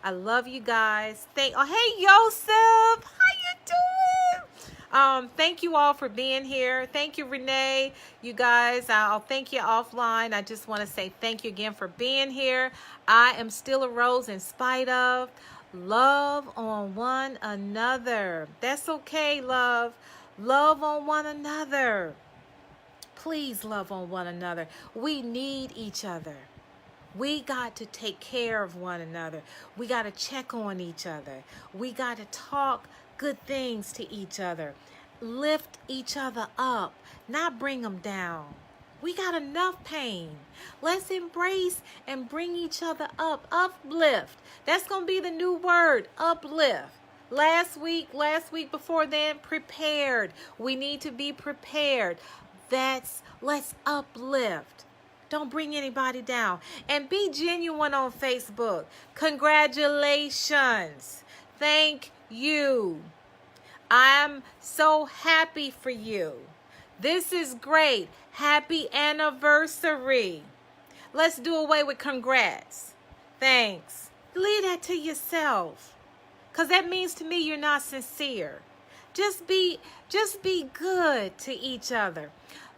I love you guys. Hey, Yosef, how you doing? Thank you all for being here. Thank you, Renee. You guys, I'll thank you offline. I just want to say thank you again for being here. I am still a rose in spite of. Love on one another. That's okay, love. Love on one another. Please love on one another. We need each other. We got to take care of one another. We got to check on each other. We got to talk good things to each other. Lift each other up, not bring them down. We got enough pain. Let's embrace and bring each other up. Uplift. That's going to be the new word, uplift. Last week before then, prepared. We need to be prepared. Let's uplift. Don't bring anybody down. And be genuine on Facebook. Congratulations. Thank you. I'm so happy for you. This is great. Happy anniversary. Let's do away with congrats. Thanks. Leave that to yourself. Because that means to me you're not sincere. Just be good to each other.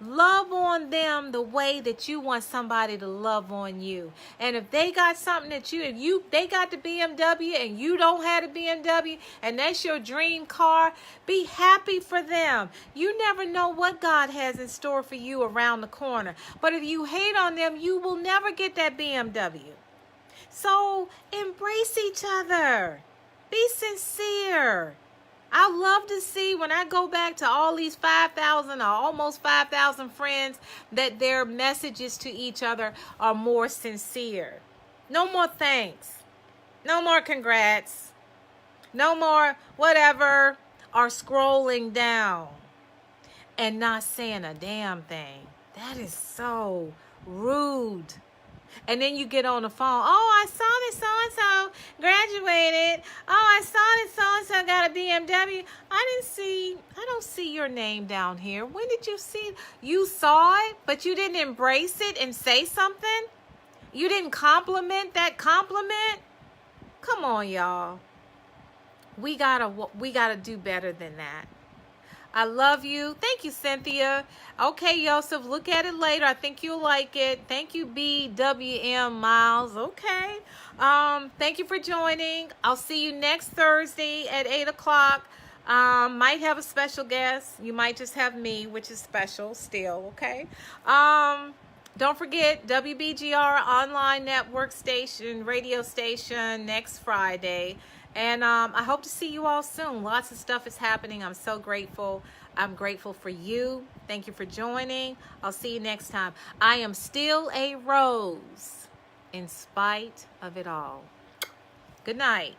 Love on them the way that you want somebody to love on you. And if they got something that they got the BMW and you don't have the BMW and that's your dream car, be happy for them. You never know what God has in store for you around the corner. But if you hate on them, you will never get that BMW. So embrace each other. Be sincere. I love to see when I go back to all these 5,000 or almost 5,000 friends that their messages to each other are more sincere. No more thanks. No more congrats. No more whatever, or scrolling down and not saying a damn thing. That is so rude. And then you get on the phone. Oh, I saw that so-and-so graduated. Oh, I saw that so-and-so got a BMW. I don't see your name down here. When did you see? You saw it, but you didn't embrace it and say something? You didn't compliment that compliment? Come on, y'all. We gotta do better than that. I love you. Thank you, Cynthia. Okay, Joseph, look at it later. I think you'll like it. Thank you, BWM Miles. Okay. Thank you for joining. I'll see you next Thursday at 8 o'clock. Might have a special guest. You might just have me, which is special still, okay? Don't forget, WBGR online network station, radio station, next Friday. And I hope to see you all soon. Lots of stuff is happening. I'm so grateful. I'm grateful for you. Thank you for joining. I'll see you next time. I am still a rose in spite of it all. Good night.